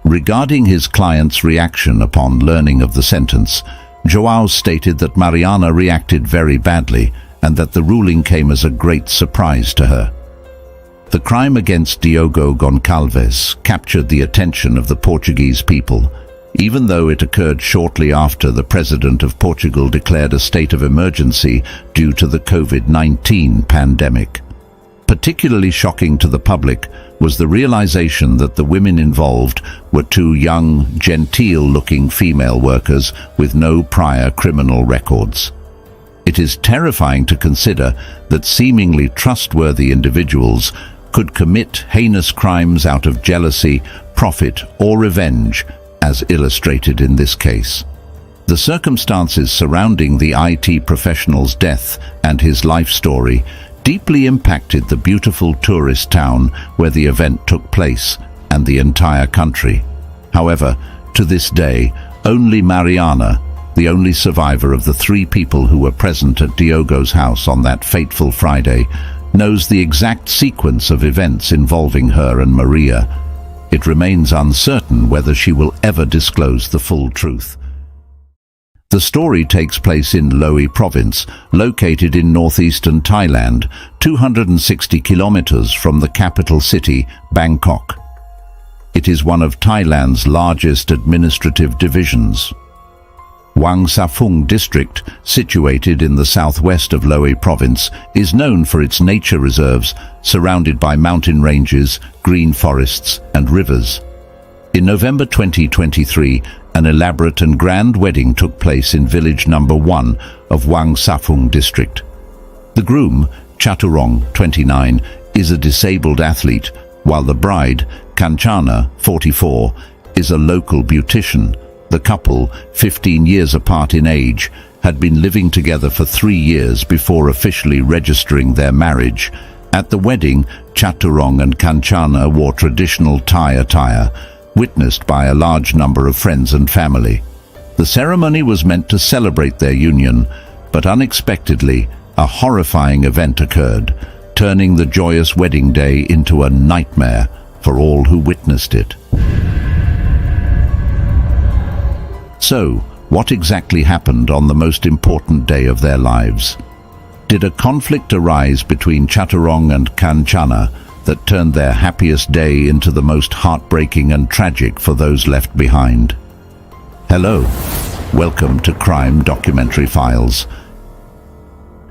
Regarding his client's reaction upon learning of the sentence, João stated that Mariana reacted very badly and that the ruling came as a great surprise to her. The crime against Diogo Goncalves captured the attention of the Portuguese people, even though it occurred shortly after the President of Portugal declared a state of emergency due to the COVID-19 pandemic. Particularly shocking to the public was the realization that the women involved were two young, genteel-looking female workers with no prior criminal records. It is terrifying to consider that seemingly trustworthy individuals could commit heinous crimes out of jealousy, profit, or revenge, as illustrated in this case. The circumstances surrounding the IT professional's death and his life story deeply impacted the beautiful tourist town where the event took place and the entire country. However, to this day, only Mariana, the only survivor of the 3 people who were present at Diogo's house on that fateful Friday, knows the exact sequence of events involving her and Maria. It remains uncertain whether she will ever disclose the full truth. The story takes place in Loei province, located in northeastern Thailand, 260 kilometers from the capital city, Bangkok. It is one of Thailand's largest administrative divisions. Wang Safung district, situated in the southwest of Loei province, is known for its nature reserves, surrounded by mountain ranges, green forests and rivers. In November 2023, an elaborate and grand wedding took place in village number 1 of Wang Safung district. The groom, Chaturong, 29, is a disabled athlete, while the bride, Kanchana, 44, is a local beautician. The couple, 15 years apart in age, had been living together for 3 years before officially registering their marriage. At the wedding, Chaturong and Kanchana wore traditional Thai attire, witnessed by a large number of friends and family. The ceremony was meant to celebrate their union, but unexpectedly, a horrifying event occurred, turning the joyous wedding day into a nightmare for all who witnessed it. So, what exactly happened on the most important day of their lives? Did a conflict arise between Chaturong and Kanchana that turned their happiest day into the most heartbreaking and tragic for those left behind? Hello, welcome to Crime Documentary Files.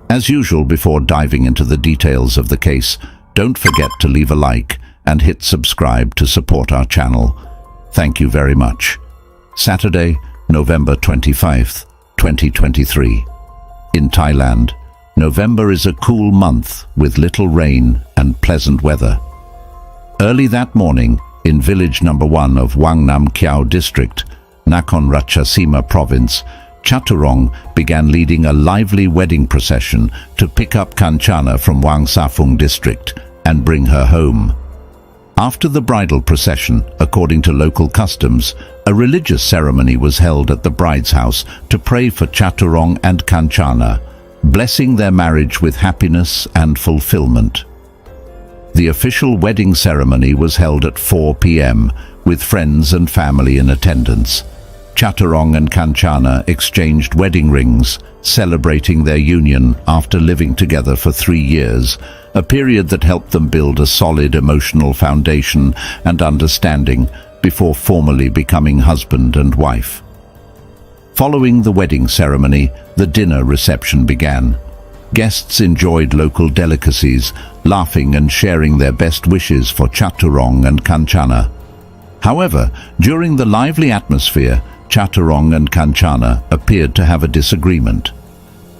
As usual, before diving into the details of the case, don't forget to leave a like and hit subscribe to support our channel. Thank you very much. Saturday, November 25th, 2023. In Thailand, November is a cool month with little rain and pleasant weather. Early that morning, in village number 1 of Wang Nam Kiao district, Nakhon Ratchasima province, Chaturong began leading a lively wedding procession to pick up Kanchana from Wang Safung district and bring her home. After the bridal procession, according to local customs, a religious ceremony was held at the bride's house to pray for Chaturong and Kanchana, blessing their marriage with happiness and fulfillment. The official wedding ceremony was held at 4 p.m. with friends and family in attendance. Chaturong and Kanchana exchanged wedding rings, celebrating their union after living together for 3 years, a period that helped them build a solid emotional foundation and understanding before formally becoming husband and wife. Following the wedding ceremony, the dinner reception began. Guests enjoyed local delicacies, laughing and sharing their best wishes for Chaturong and Kanchana. However, during the lively atmosphere, Chaturong and Kanchana appeared to have a disagreement.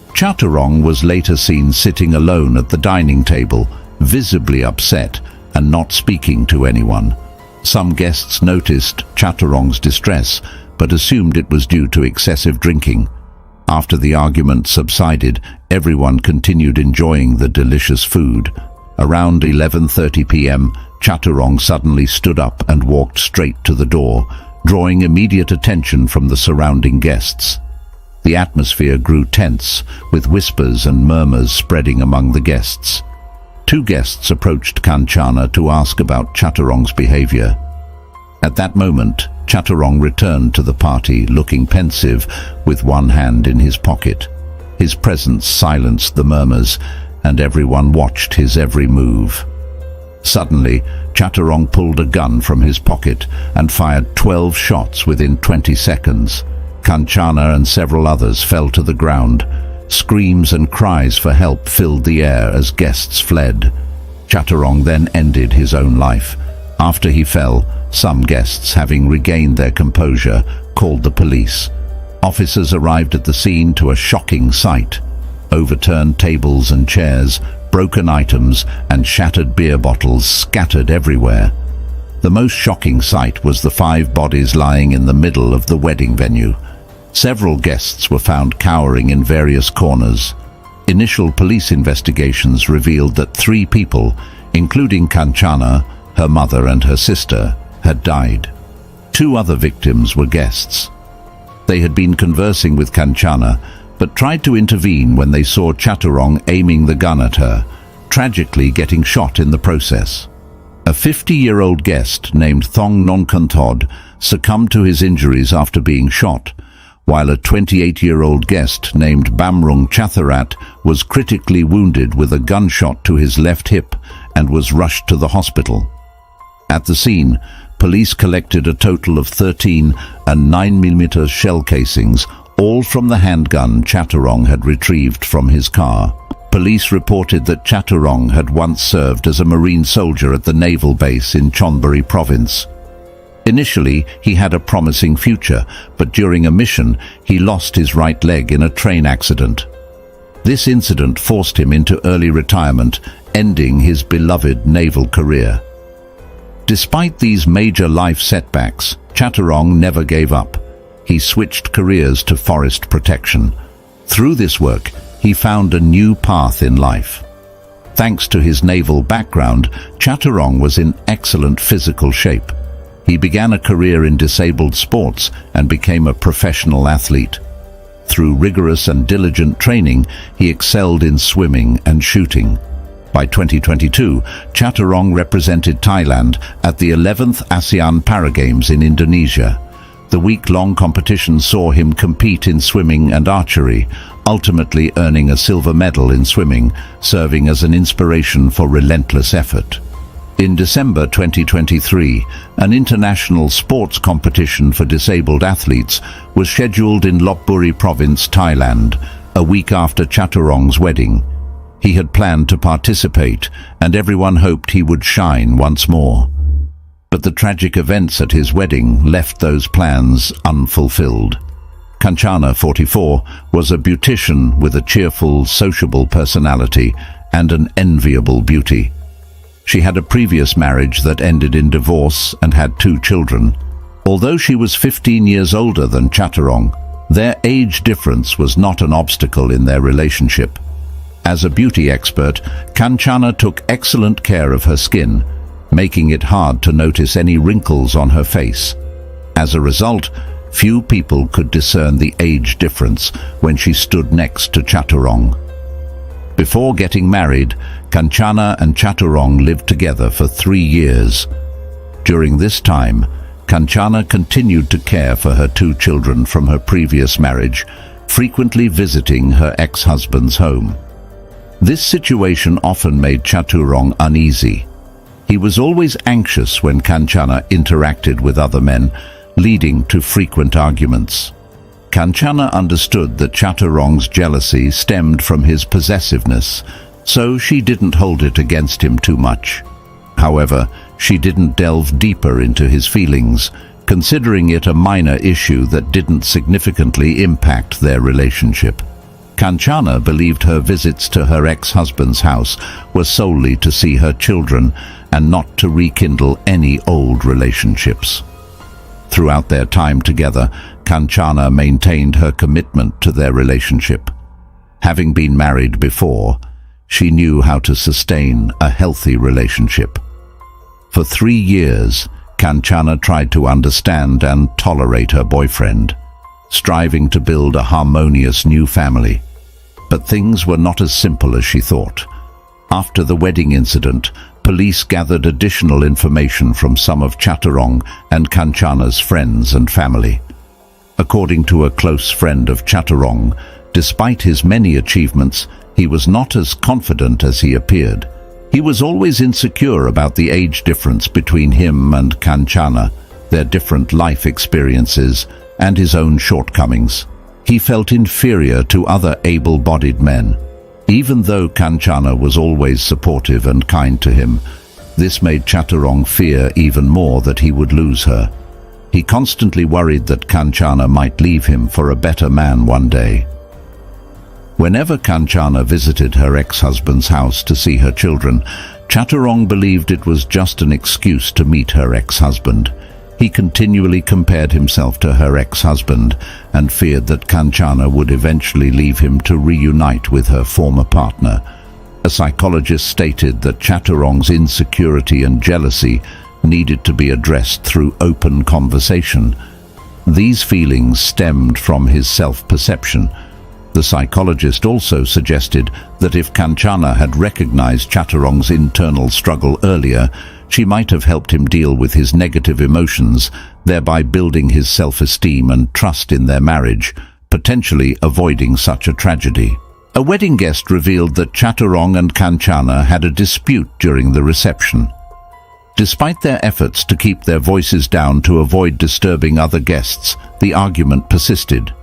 Chaturong was later seen sitting alone at the dining table, visibly upset and not speaking to anyone. Some guests noticed Chaturong's distress, but assumed it was due to excessive drinking. After the argument subsided, everyone continued enjoying the delicious food. Around 11:30 p.m., Chaturong suddenly stood up and walked straight to the door, drawing immediate attention from the surrounding guests. The atmosphere grew tense, with whispers and murmurs spreading among the guests. 2 guests approached Kanchana to ask about Chaturong's behavior. At that moment, Chaturong returned to the party, looking pensive, with one hand in his pocket. His presence silenced the murmurs, and everyone watched his every move. Suddenly, Chaturong pulled a gun from his pocket and fired 12 shots within 20 seconds. Kanchana and several others fell to the ground. Screams and cries for help filled the air as guests fled. Chaturong then ended his own life. After he fell, some guests, having regained their composure, called the police. Officers arrived at the scene to a shocking sight. Overturned tables and chairs, broken items, and shattered beer bottles scattered everywhere. The most shocking sight was the 5 bodies lying in the middle of the wedding venue. Several guests were found cowering in various corners. Initial police investigations revealed that 3 people, including Kanchana, her mother and her sister, had died. 2 other victims were guests. They had been conversing with Kanchana, but tried to intervene when they saw Chaturong aiming the gun at her, tragically getting shot in the process. A 50-year-old guest named Thong Nonkantod succumbed to his injuries after being shot, while a 28-year-old guest named Bamrung Chatharat was critically wounded with a gunshot to his left hip and was rushed to the hospital. At the scene, police collected a total of 13 and 9mm shell casings, all from the handgun Chatterong had retrieved from his car. Police reported that Chatterong had once served as a Marine soldier at the naval base in Chonburi province. Initially, he had a promising future, but during a mission, he lost his right leg in a train accident. This incident forced him into early retirement, ending his beloved naval career. Despite these major life setbacks, Chatterong never gave up. He switched careers to forest protection. Through this work, he found a new path in life. Thanks to his naval background, Chatterong was in excellent physical shape. He began a career in disabled sports and became a professional athlete. Through rigorous and diligent training, he excelled in swimming and shooting. By 2022, Chatterong represented Thailand at the 11th ASEAN Paragames in Indonesia. The week-long competition saw him compete in swimming and archery, ultimately earning a silver medal in swimming, serving as an inspiration for relentless effort. In December 2023, an international sports competition for disabled athletes was scheduled in Lopburi province, Thailand, a week after Chatterong's wedding. He had planned to participate, and everyone hoped he would shine once more. But the tragic events at his wedding left those plans unfulfilled. Kanchana, 44, was a beautician with a cheerful, sociable personality and an enviable beauty. She had a previous marriage that ended in divorce and had 2 children. Although she was 15 years older than Chatterong, their age difference was not an obstacle in their relationship. As a beauty expert, Kanchana took excellent care of her skin, making it hard to notice any wrinkles on her face. As a result, few people could discern the age difference when she stood next to Chatterong. Before getting married, Kanchana and Chatterong lived together for 3 years. During this time, Kanchana continued to care for her 2 children from her previous marriage, frequently visiting her ex-husband's home. This situation often made Chatterong uneasy. He was always anxious when Kanchana interacted with other men, leading to frequent arguments. Kanchana understood that Chatterong's jealousy stemmed from his possessiveness, so she didn't hold it against him too much. However, she didn't delve deeper into his feelings, considering it a minor issue that didn't significantly impact their relationship. Kanchana believed her visits to her ex-husband's house were solely to see her children and not to rekindle any old relationships. Throughout their time together, Kanchana maintained her commitment to their relationship. Having been married before, she knew how to sustain a healthy relationship. For 3 years, Kanchana tried to understand and tolerate her boyfriend, striving to build a harmonious new family. But things were not as simple as she thought. After the wedding incident, police gathered additional information from some of Chatterong and Kanchana's friends and family. According to a close friend of Chatterong, despite his many achievements, he was not as confident as he appeared. He was always insecure about the age difference between him and Kanchana, their different life experiences, and his own shortcomings. He felt inferior to other able-bodied men. Even though Kanchana was always supportive and kind to him, this made Chatterong fear even more that he would lose her. He constantly worried that Kanchana might leave him for a better man one day. Whenever Kanchana visited her ex-husband's house to see her children, Chatterong believed it was just an excuse to meet her ex-husband. He continually compared himself to her ex-husband and feared that Kanchana would eventually leave him to reunite with her former partner. A psychologist stated that Chatterong's insecurity and jealousy needed to be addressed through open conversation. These feelings stemmed from his self-perception. The psychologist also suggested that if Kanchana had recognized Chatterong's internal struggle earlier, she might have helped him deal with his negative emotions, thereby building his self-esteem and trust in their marriage, potentially avoiding such a tragedy. A wedding guest revealed that Chaturong and Kanchana had a dispute during the reception. Despite their efforts to keep their voices down to avoid disturbing other guests, the argument persisted.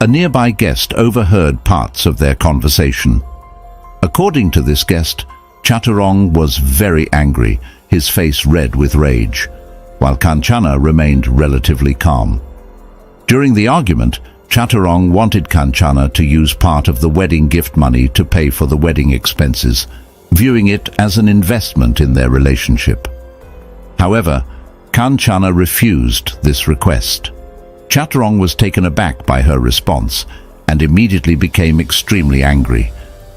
A nearby guest overheard parts of their conversation. According to this guest, Chaturong was very angry, his face red with rage, while Kanchana remained relatively calm. During the argument, Chaturong wanted Kanchana to use part of the wedding gift money to pay for the wedding expenses, viewing it as an investment in their relationship. However, Kanchana refused this request. Chaturong was taken aback by her response and immediately became extremely angry,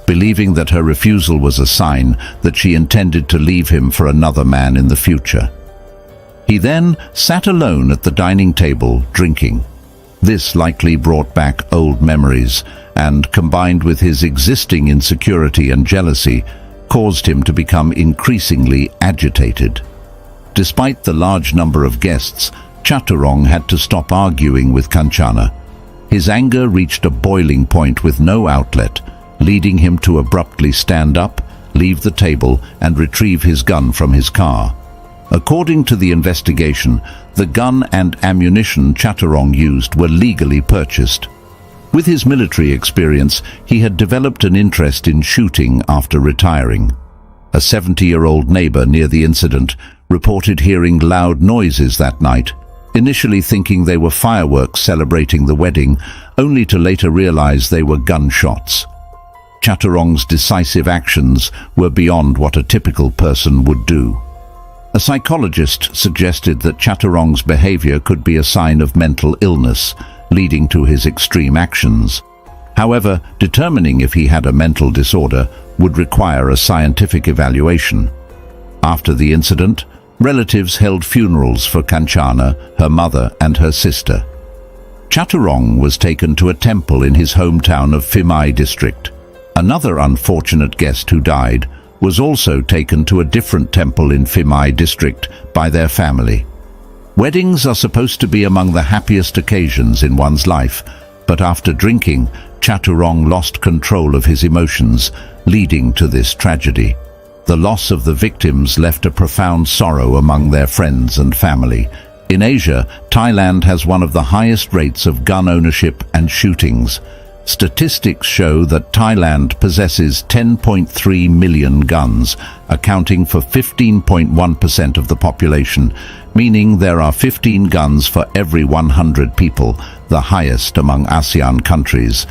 believing that her refusal was a sign that she intended to leave him for another man in the future. He then sat alone at the dining table, drinking. This likely brought back old memories and, combined with his existing insecurity and jealousy, caused him to become increasingly agitated. Despite the large number of guests, Chaturong had to stop arguing with Kanchana. His anger reached a boiling point with no outlet, leading him to abruptly stand up, leave the table, and retrieve his gun from his car. According to the investigation, the gun and ammunition Chaturong used were legally purchased. With his military experience, he had developed an interest in shooting after retiring. A 70-year-old neighbor near the incident reported hearing loud noises that night, initially thinking they were fireworks celebrating the wedding, only to later realize they were gunshots. Chaturong's decisive actions were beyond what a typical person would do. A psychologist suggested that Chaturong's behavior could be a sign of mental illness, leading to his extreme actions. However, determining if he had a mental disorder would require a scientific evaluation. After the incident, relatives held funerals for Kanchana, her mother, and her sister. Chaturong was taken to a temple in his hometown of Phimai district. Another unfortunate guest who died was also taken to a different temple in Phimai district by their family. Weddings are supposed to be among the happiest occasions in one's life, but after drinking, Chaturong lost control of his emotions, leading to this tragedy. The loss of the victims left a profound sorrow among their friends and family. In Asia, Thailand has one of the highest rates of gun ownership and shootings. Statistics show that Thailand possesses 10.3 million guns, accounting for 15.1% of the population, meaning there are 15 guns for every 100 people, the highest among ASEAN countries.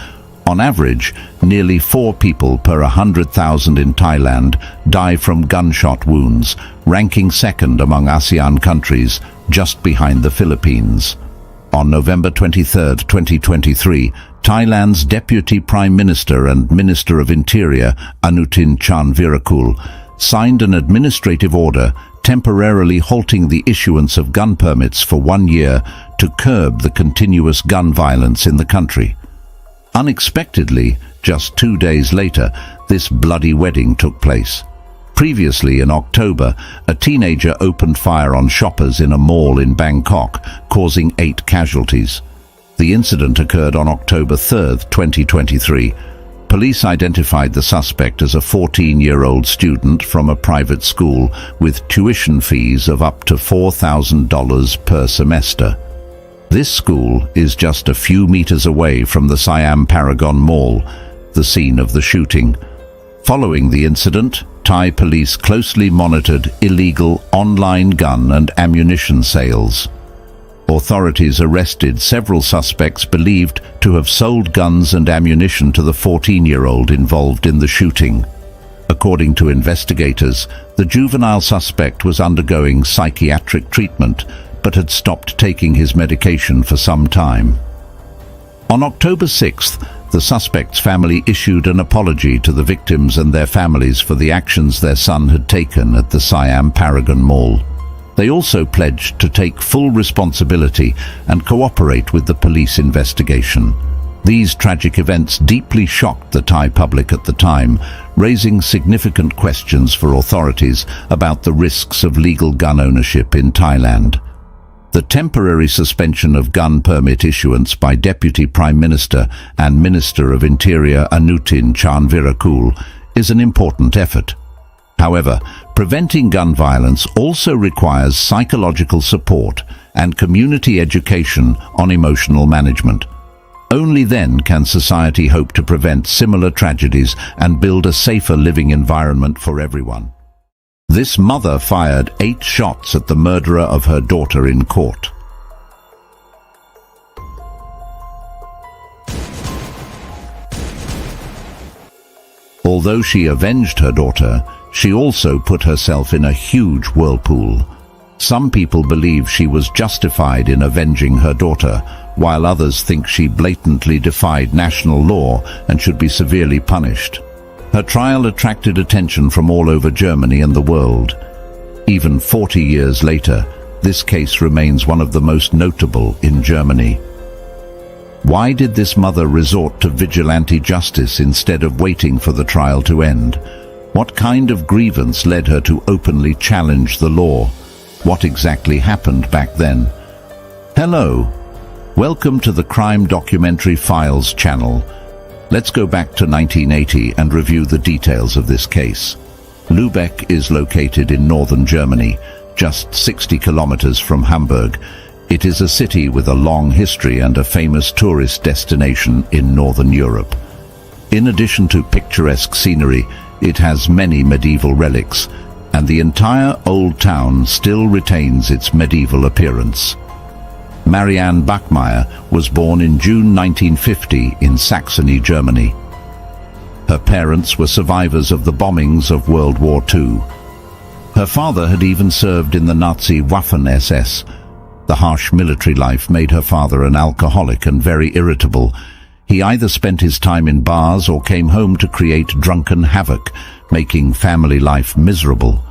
On average, nearly 4 people per 100,000 in Thailand die from gunshot wounds, ranking second among ASEAN countries, just behind the Philippines. On November 23, 2023, Thailand's Deputy Prime Minister and Minister of Interior, Anutin Charnvirakul, signed an administrative order temporarily halting the issuance of gun permits for 1 year to curb the continuous gun violence in the country. Unexpectedly, just 2 days later, this bloody wedding took place. Previously, in October, a teenager opened fire on shoppers in a mall in Bangkok, causing 8 casualties. The incident occurred on October 3, 2023. Police identified the suspect as a 14-year-old student from a private school with tuition fees of up to $4,000 per semester. This school is just a few meters away from the Siam Paragon Mall, the scene of the shooting. Following the incident, Thai police closely monitored illegal online gun and ammunition sales. Authorities arrested several suspects believed to have sold guns and ammunition to the 14-year-old involved in the shooting. According to investigators, the juvenile suspect was undergoing psychiatric treatment but had stopped taking his medication for some time. On October 6th, the suspect's family issued an apology to the victims and their families for the actions their son had taken at the Siam Paragon Mall. They also pledged to take full responsibility and cooperate with the police investigation. These tragic events deeply shocked the Thai public at the time, raising significant questions for authorities about the risks of legal gun ownership in Thailand. The temporary suspension of gun permit issuance by Deputy Prime Minister and Minister of Interior Anutin Charnvirakul is an important effort. However, preventing gun violence also requires psychological support and community education on emotional management. Only then can society hope to prevent similar tragedies and build a safer living environment for everyone. This mother fired 8 shots at the murderer of her daughter in court. Although she avenged her daughter, she also put herself in a huge whirlpool. Some people believe she was justified in avenging her daughter, while others think she blatantly defied national law and should be severely punished. Her trial attracted attention from all over Germany and the world. Even 40 years later, this case remains one of the most notable in Germany. Why did this mother resort to vigilante justice instead of waiting for the trial to end? What kind of grievance led her to openly challenge the law? What exactly happened back then? Hello. Welcome to the Crime Documentary Files channel. Let's go back to 1980 and review the details of this case. Lübeck is located in northern Germany, just 60 kilometers from Hamburg. It is a city with a long history and a famous tourist destination in northern Europe. In addition to picturesque scenery, it has many medieval relics, and the entire old town still retains its medieval appearance. Marianne Bachmeier was born in June 1950 in Saxony, Germany. Her parents were survivors of the bombings of World War II. Her father had even served in the Nazi Waffen-SS. The harsh military life made her father an alcoholic and very irritable. He either spent his time in bars or came home to create drunken havoc, making family life miserable.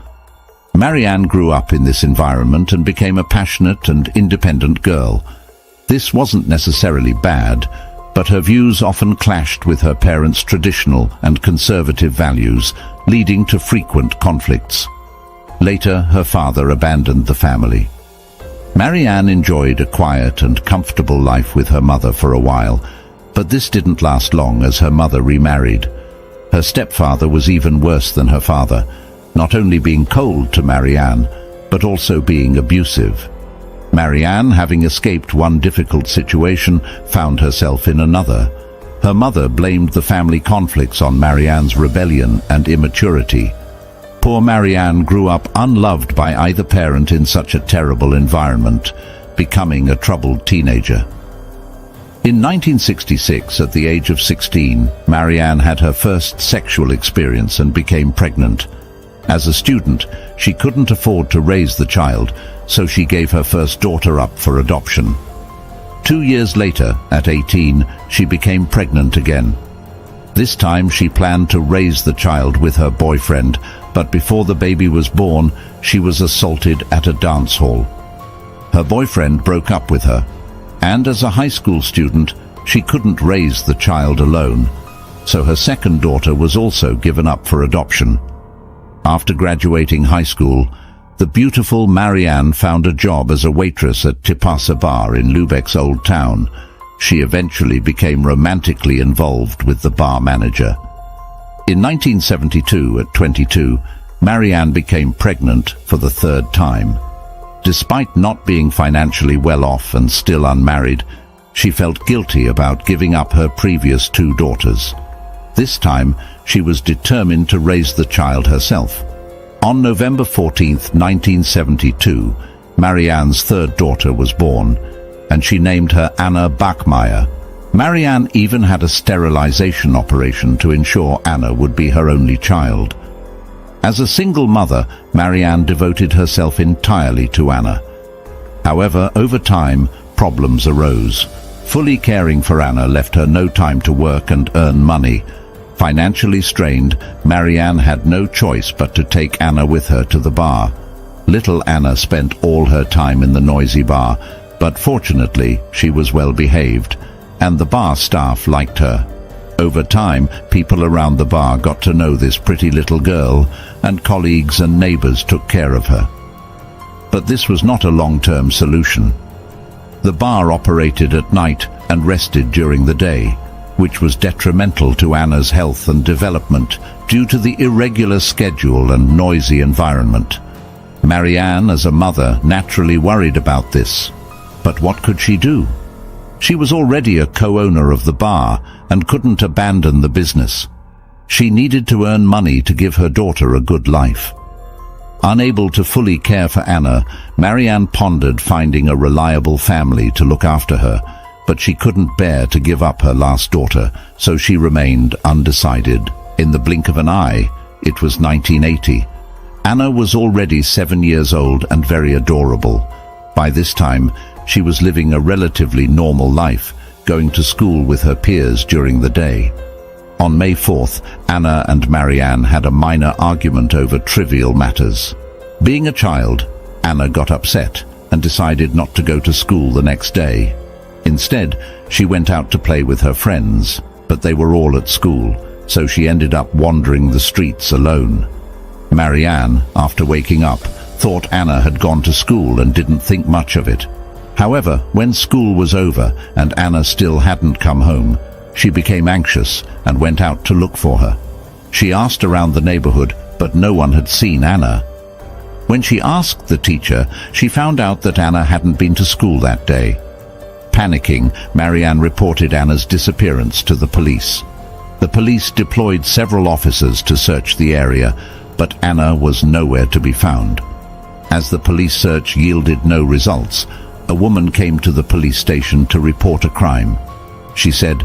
Marianne grew up in this environment and became a passionate and independent girl. This wasn't necessarily bad, but her views often clashed with her parents' traditional and conservative values, leading to frequent conflicts. Later, her father abandoned the family. Marianne enjoyed a quiet and comfortable life with her mother for a while, but this didn't last long as her mother remarried. Her stepfather was even worse than her father, not only being cold to Marianne, but also being abusive. Marianne, having escaped one difficult situation, found herself in another. Her mother blamed the family conflicts on Marianne's rebellion and immaturity. Poor Marianne grew up unloved by either parent in such a terrible environment, becoming a troubled teenager. In 1966, at the age of 16, Marianne had her first sexual experience and became pregnant. As a student, she couldn't afford to raise the child, so she gave her first daughter up for adoption. 2 years later, at 18, she became pregnant again. This time she planned to raise the child with her boyfriend, but before the baby was born, she was assaulted at a dance hall. Her boyfriend broke up with her, and as a high school student, she couldn't raise the child alone, so her second daughter was also given up for adoption. After graduating high school, the beautiful Marianne found a job as a waitress at Tipasa Bar in Lübeck's old town. She eventually became romantically involved with the bar manager. In 1972, at 22, Marianne became pregnant for the third time. Despite not being financially well off and still unmarried, she felt guilty about giving up her previous 2 daughters. This time, she was determined to raise the child herself. On November 14, 1972, Marianne's third daughter was born, and she named her Anna Bachmeier. Marianne even had a sterilization operation to ensure Anna would be her only child. As a single mother, Marianne devoted herself entirely to Anna. However, over time, problems arose. Fully caring for Anna left her no time to work and earn money. Financially strained, Marianne had no choice but to take Anna with her to the bar. Little Anna spent all her time in the noisy bar, but fortunately she was well behaved, and the bar staff liked her. Over time, people around the bar got to know this pretty little girl, and colleagues and neighbors took care of her. But this was not a long-term solution. The bar operated at night and rested during the day, which was detrimental to Anna's health and development due to the irregular schedule and noisy environment. Marianne, as a mother, naturally worried about this. But what could she do? She was already a co-owner of the bar and couldn't abandon the business. She needed to earn money to give her daughter a good life. Unable to fully care for Anna, Marianne pondered finding a reliable family to look after her, but she couldn't bear to give up her last daughter, so she remained undecided. In the blink of an eye, it was 1980. Anna was already 7 years old and very adorable. By this time, she was living a relatively normal life, going to school with her peers during the day. On May 4th, Anna and Marianne had a minor argument over trivial matters. Being a child, Anna got upset and decided not to go to school the next day. Instead, she went out to play with her friends, but they were all at school, so she ended up wandering the streets alone. Marianne, after waking up, thought Anna had gone to school and didn't think much of it. However, when school was over and Anna still hadn't come home, she became anxious and went out to look for her. She asked around the neighborhood, but no one had seen Anna. When she asked the teacher, she found out that Anna hadn't been to school that day. Panicking, Marianne reported Anna's disappearance to the police. The police deployed several officers to search the area, but Anna was nowhere to be found. As the police search yielded no results, a woman came to the police station to report a crime. She said,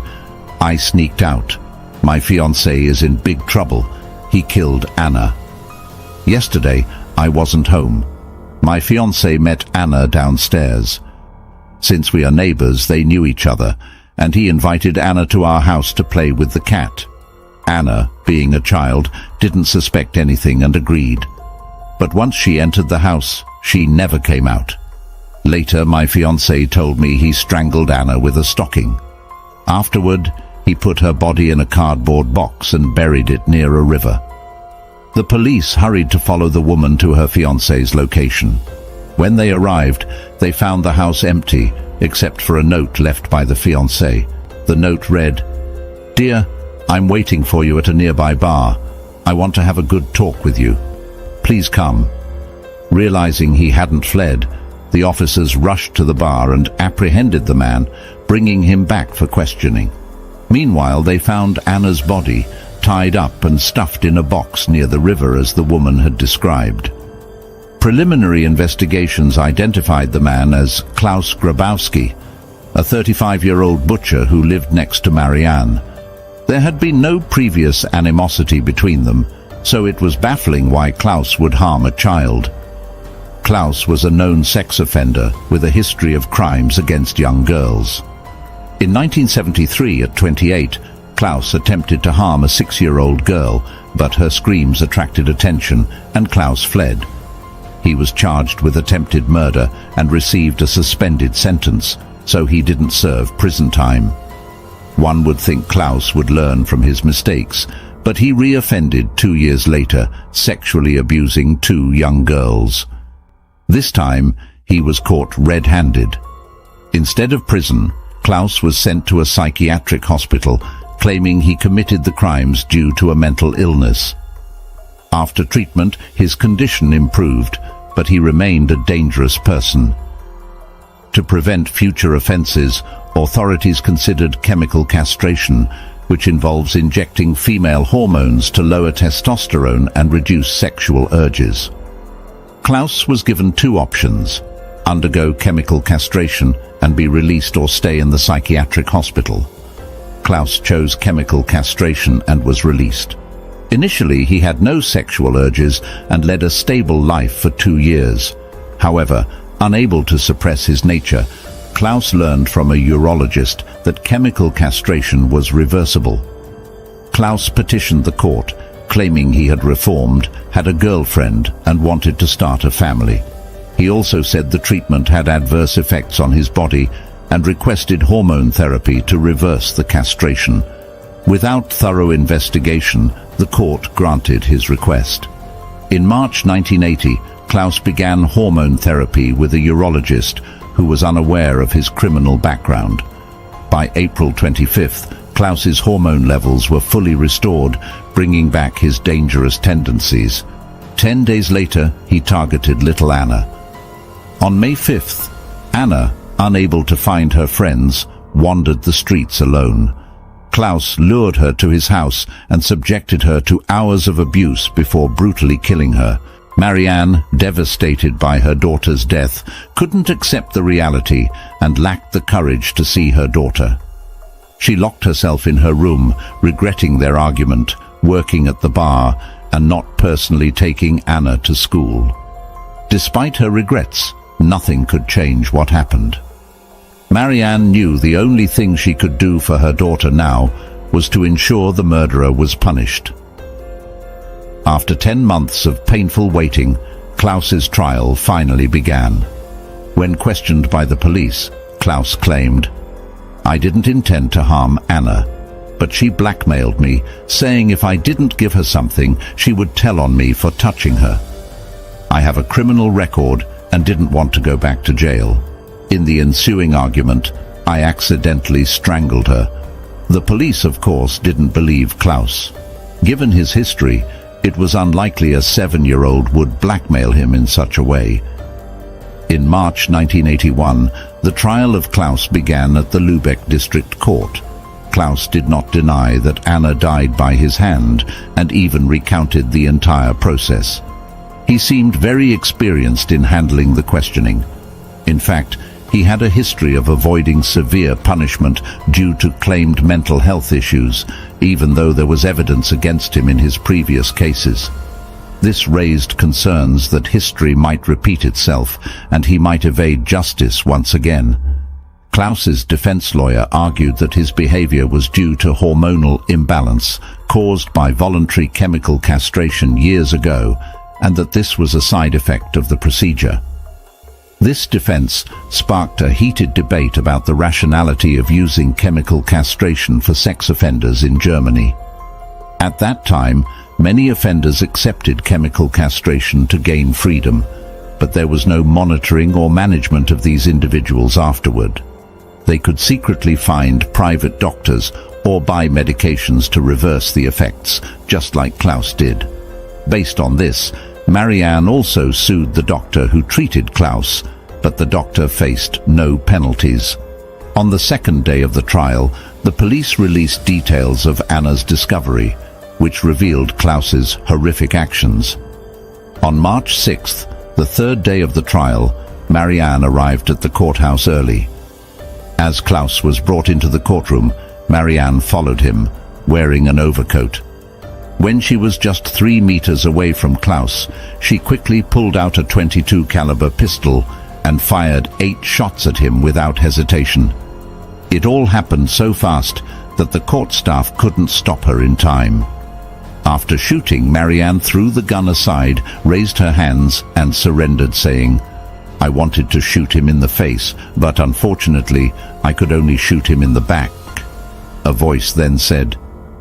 "I sneaked out. My fiancé is in big trouble. He killed Anna. Yesterday, I wasn't home. My fiancé met Anna downstairs. Since we are neighbors, they knew each other, and he invited Anna to our house to play with the cat. Anna, being a child, didn't suspect anything and agreed. But once she entered the house, she never came out. Later, my fiancé told me he strangled Anna with a stocking. Afterward, he put her body in a cardboard box and buried it near a river." The police hurried to follow the woman to her fiancé's location. When they arrived, they found the house empty, except for a note left by the fiancé. The note read, "Dear, I'm waiting for you at a nearby bar. I want to have a good talk with you. Please come." Realizing he hadn't fled, the officers rushed to the bar and apprehended the man, bringing him back for questioning. Meanwhile, they found Anna's body, tied up and stuffed in a box near the river as the woman had described. Preliminary investigations identified the man as Klaus Grabowski, a 35-year-old butcher who lived next to Marianne. There had been no previous animosity between them, so it was baffling why Klaus would harm a child. Klaus was a known sex offender with a history of crimes against young girls. In 1973, at 28, Klaus attempted to harm a 6-year-old girl, but her screams attracted attention and Klaus fled. He was charged with attempted murder and received a suspended sentence, so he didn't serve prison time. One would think Klaus would learn from his mistakes, but he reoffended 2 years later, sexually abusing 2 young girls. This time, he was caught red-handed. Instead of prison, Klaus was sent to a psychiatric hospital, claiming he committed the crimes due to a mental illness. After treatment, his condition improved, but he remained a dangerous person. To prevent future offenses, authorities considered chemical castration, which involves injecting female hormones to lower testosterone and reduce sexual urges. Klaus was given 2 options: undergo chemical castration and be released or stay in the psychiatric hospital. Klaus chose chemical castration and was released. Initially, he had no sexual urges and led a stable life for 2 years. However, unable to suppress his nature, Klaus learned from a urologist that chemical castration was reversible. Klaus petitioned the court, claiming he had reformed, had a girlfriend, and wanted to start a family. He also said the treatment had adverse effects on his body and requested hormone therapy to reverse the castration. Without thorough investigation, the court granted his request. In March 1980, Klaus began hormone therapy with a urologist who was unaware of his criminal background. By April 25th, Klaus's hormone levels were fully restored, bringing back his dangerous tendencies. 10 days later, he targeted little Anna. On May 5th, Anna, unable to find her friends, wandered the streets alone. Klaus lured her to his house and subjected her to hours of abuse before brutally killing her. Marianne, devastated by her daughter's death, couldn't accept the reality and lacked the courage to see her daughter. She locked herself in her room, regretting their argument, working at the bar, and not personally taking Anna to school. Despite her regrets, nothing could change what happened. Marianne knew the only thing she could do for her daughter now was to ensure the murderer was punished. After 10 months of painful waiting, Klaus's trial finally began. When questioned by the police, Klaus claimed, "I didn't intend to harm Anna, but she blackmailed me, saying if I didn't give her something, she would tell on me for touching her. I have a criminal record and didn't want to go back to jail. In the ensuing argument, I accidentally strangled her." The police, of course, didn't believe Klaus. Given his history, it was unlikely a 7-year-old would blackmail him in such a way. In March 1981, the trial of Klaus began at the Lübeck District Court. Klaus did not deny that Anna died by his hand and even recounted the entire process. He seemed very experienced in handling the questioning. In fact, he had a history of avoiding severe punishment due to claimed mental health issues, even though there was evidence against him in his previous cases. This raised concerns that history might repeat itself and he might evade justice once again. Klaus's defense lawyer argued that his behavior was due to hormonal imbalance caused by voluntary chemical castration years ago, and that this was a side effect of the procedure. This defense sparked a heated debate about the rationality of using chemical castration for sex offenders in Germany. At that time, many offenders accepted chemical castration to gain freedom, but there was no monitoring or management of these individuals afterward. They could secretly find private doctors or buy medications to reverse the effects, just like Klaus did. Based on this, Marianne also sued the doctor who treated Klaus, but the doctor faced no penalties. On the second day of the trial, the police released details of Anna's discovery, which revealed Klaus's horrific actions. On March 6th, the third day of the trial, Marianne arrived at the courthouse early. As Klaus was brought into the courtroom, Marianne followed him, wearing an overcoat. When she was just 3 meters away from Klaus, she quickly pulled out a .22 caliber pistol and fired 8 shots at him without hesitation. It all happened so fast that the court staff couldn't stop her in time. After shooting, Marianne threw the gun aside, raised her hands, and surrendered, saying, "I wanted to shoot him in the face, but unfortunately, I could only shoot him in the back." A voice then said,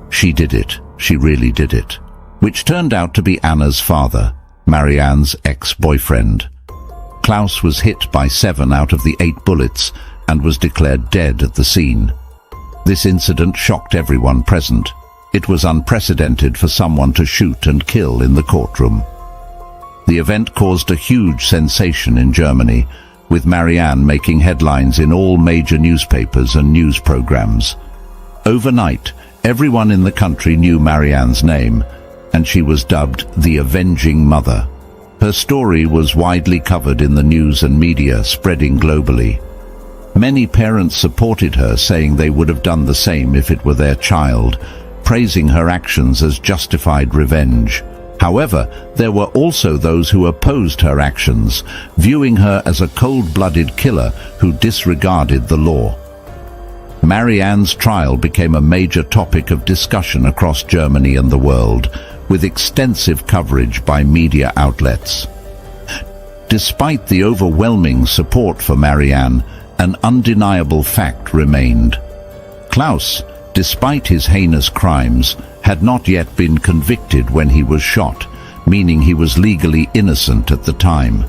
"She did it. She really did it," which turned out to be Anna's father, Marianne's ex-boyfriend. Klaus was hit by 7 out of the 8 bullets and was declared dead at the scene. This incident shocked everyone present. It was unprecedented for someone to shoot and kill in the courtroom. The event caused a huge sensation in Germany, with Marianne making headlines in all major newspapers and news programs. Overnight, everyone in the country knew Marianne's name, and she was dubbed the Avenging Mother. Her story was widely covered in the news and media, spreading globally. Many parents supported her, saying they would have done the same if it were their child, praising her actions as justified revenge. However, there were also those who opposed her actions, viewing her as a cold-blooded killer who disregarded the law. Marianne's trial became a major topic of discussion across Germany and the world, with extensive coverage by media outlets. Despite the overwhelming support for Marianne, an undeniable fact remained. Klaus, despite his heinous crimes, had not yet been convicted when he was shot, meaning he was legally innocent at the time.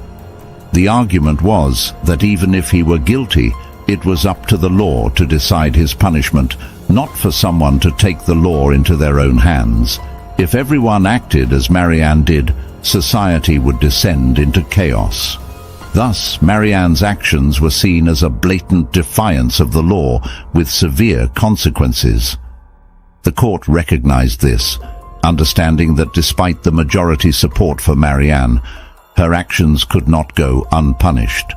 The argument was that even if he were guilty, it was up to the law to decide his punishment, not for someone to take the law into their own hands. If everyone acted as Marianne did, society would descend into chaos. Thus, Marianne's actions were seen as a blatant defiance of the law with severe consequences. The court recognized this, understanding that despite the majority support for Marianne, her actions could not go unpunished.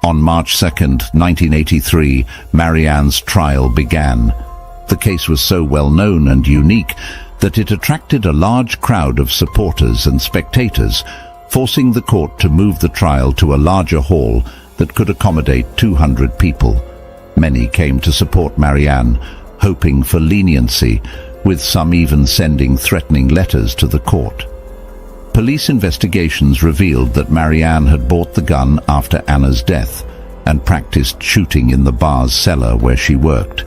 On March 2, 1983, Marianne's trial began. The case was so well known and unique that it attracted a large crowd of supporters and spectators, forcing the court to move the trial to a larger hall that could accommodate 200 people. Many came to support Marianne, hoping for leniency, with some even sending threatening letters to the court. Police investigations revealed that Marianne had bought the gun after Anna's death and practiced shooting in the bar's cellar where she worked.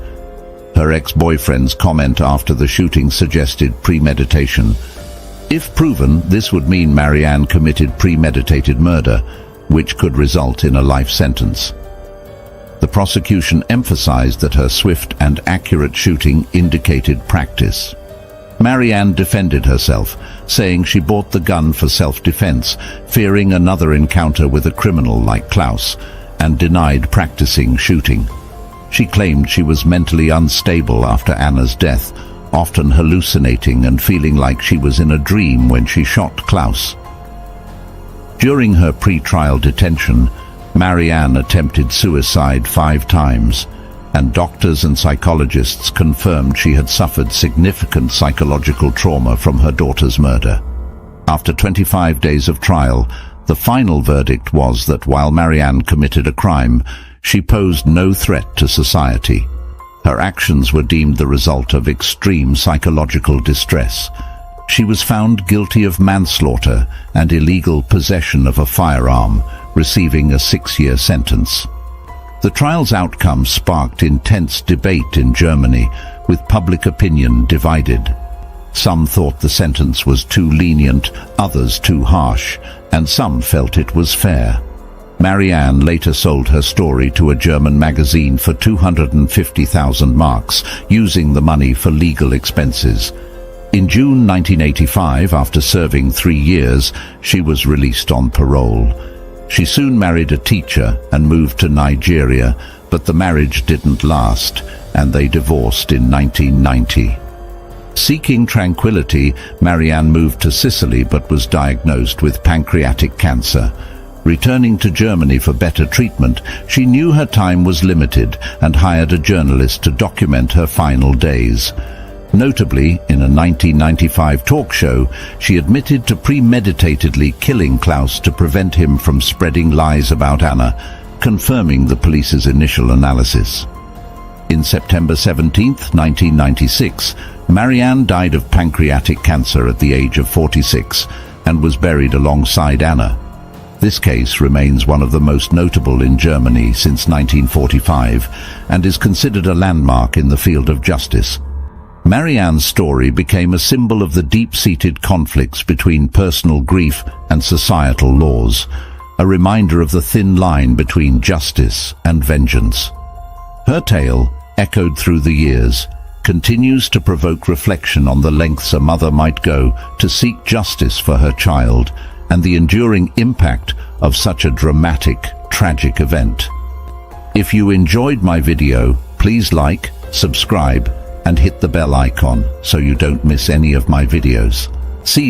Her ex-boyfriend's comment after the shooting suggested premeditation. If proven, this would mean Marianne committed premeditated murder, which could result in a life sentence. The prosecution emphasized that her swift and accurate shooting indicated practice. Marianne defended herself, saying she bought the gun for self-defense, fearing another encounter with a criminal like Klaus, and denied practicing shooting. She claimed she was mentally unstable after Anna's death, often hallucinating and feeling like she was in a dream when she shot Klaus. During her pre-trial detention, Marianne attempted suicide 5 times, and doctors and psychologists confirmed she had suffered significant psychological trauma from her daughter's murder. After 25 days of trial, the final verdict was that while Marianne committed a crime, she posed no threat to society. Her actions were deemed the result of extreme psychological distress. She was found guilty of manslaughter and illegal possession of a firearm, receiving a 6-year sentence. The trial's outcome sparked intense debate in Germany, with public opinion divided. Some thought the sentence was too lenient, others too harsh, and some felt it was fair. Marianne later sold her story to a German magazine for 250,000 marks, using the money for legal expenses. In June 1985, after serving 3 years, she was released on parole. She soon married a teacher and moved to Nigeria, but the marriage didn't last, and they divorced in 1990. Seeking tranquility, Marianne moved to Sicily but was diagnosed with pancreatic cancer. Returning to Germany for better treatment, she knew her time was limited and hired a journalist to document her final days. Notably, in a 1995 talk show, she admitted to premeditatedly killing Klaus to prevent him from spreading lies about Anna, confirming the police's initial analysis. In September 17, 1996, Marianne died of pancreatic cancer at the age of 46 and was buried alongside Anna. This case remains one of the most notable in Germany since 1945 and is considered a landmark in the field of justice. Marianne's story became a symbol of the deep-seated conflicts between personal grief and societal laws, a reminder of the thin line between justice and vengeance. Her tale, echoed through the years, continues to provoke reflection on the lengths a mother might go to seek justice for her child and the enduring impact of such a dramatic, tragic event. If you enjoyed my video, please like, subscribe, and hit the bell icon so you don't miss any of my videos. See you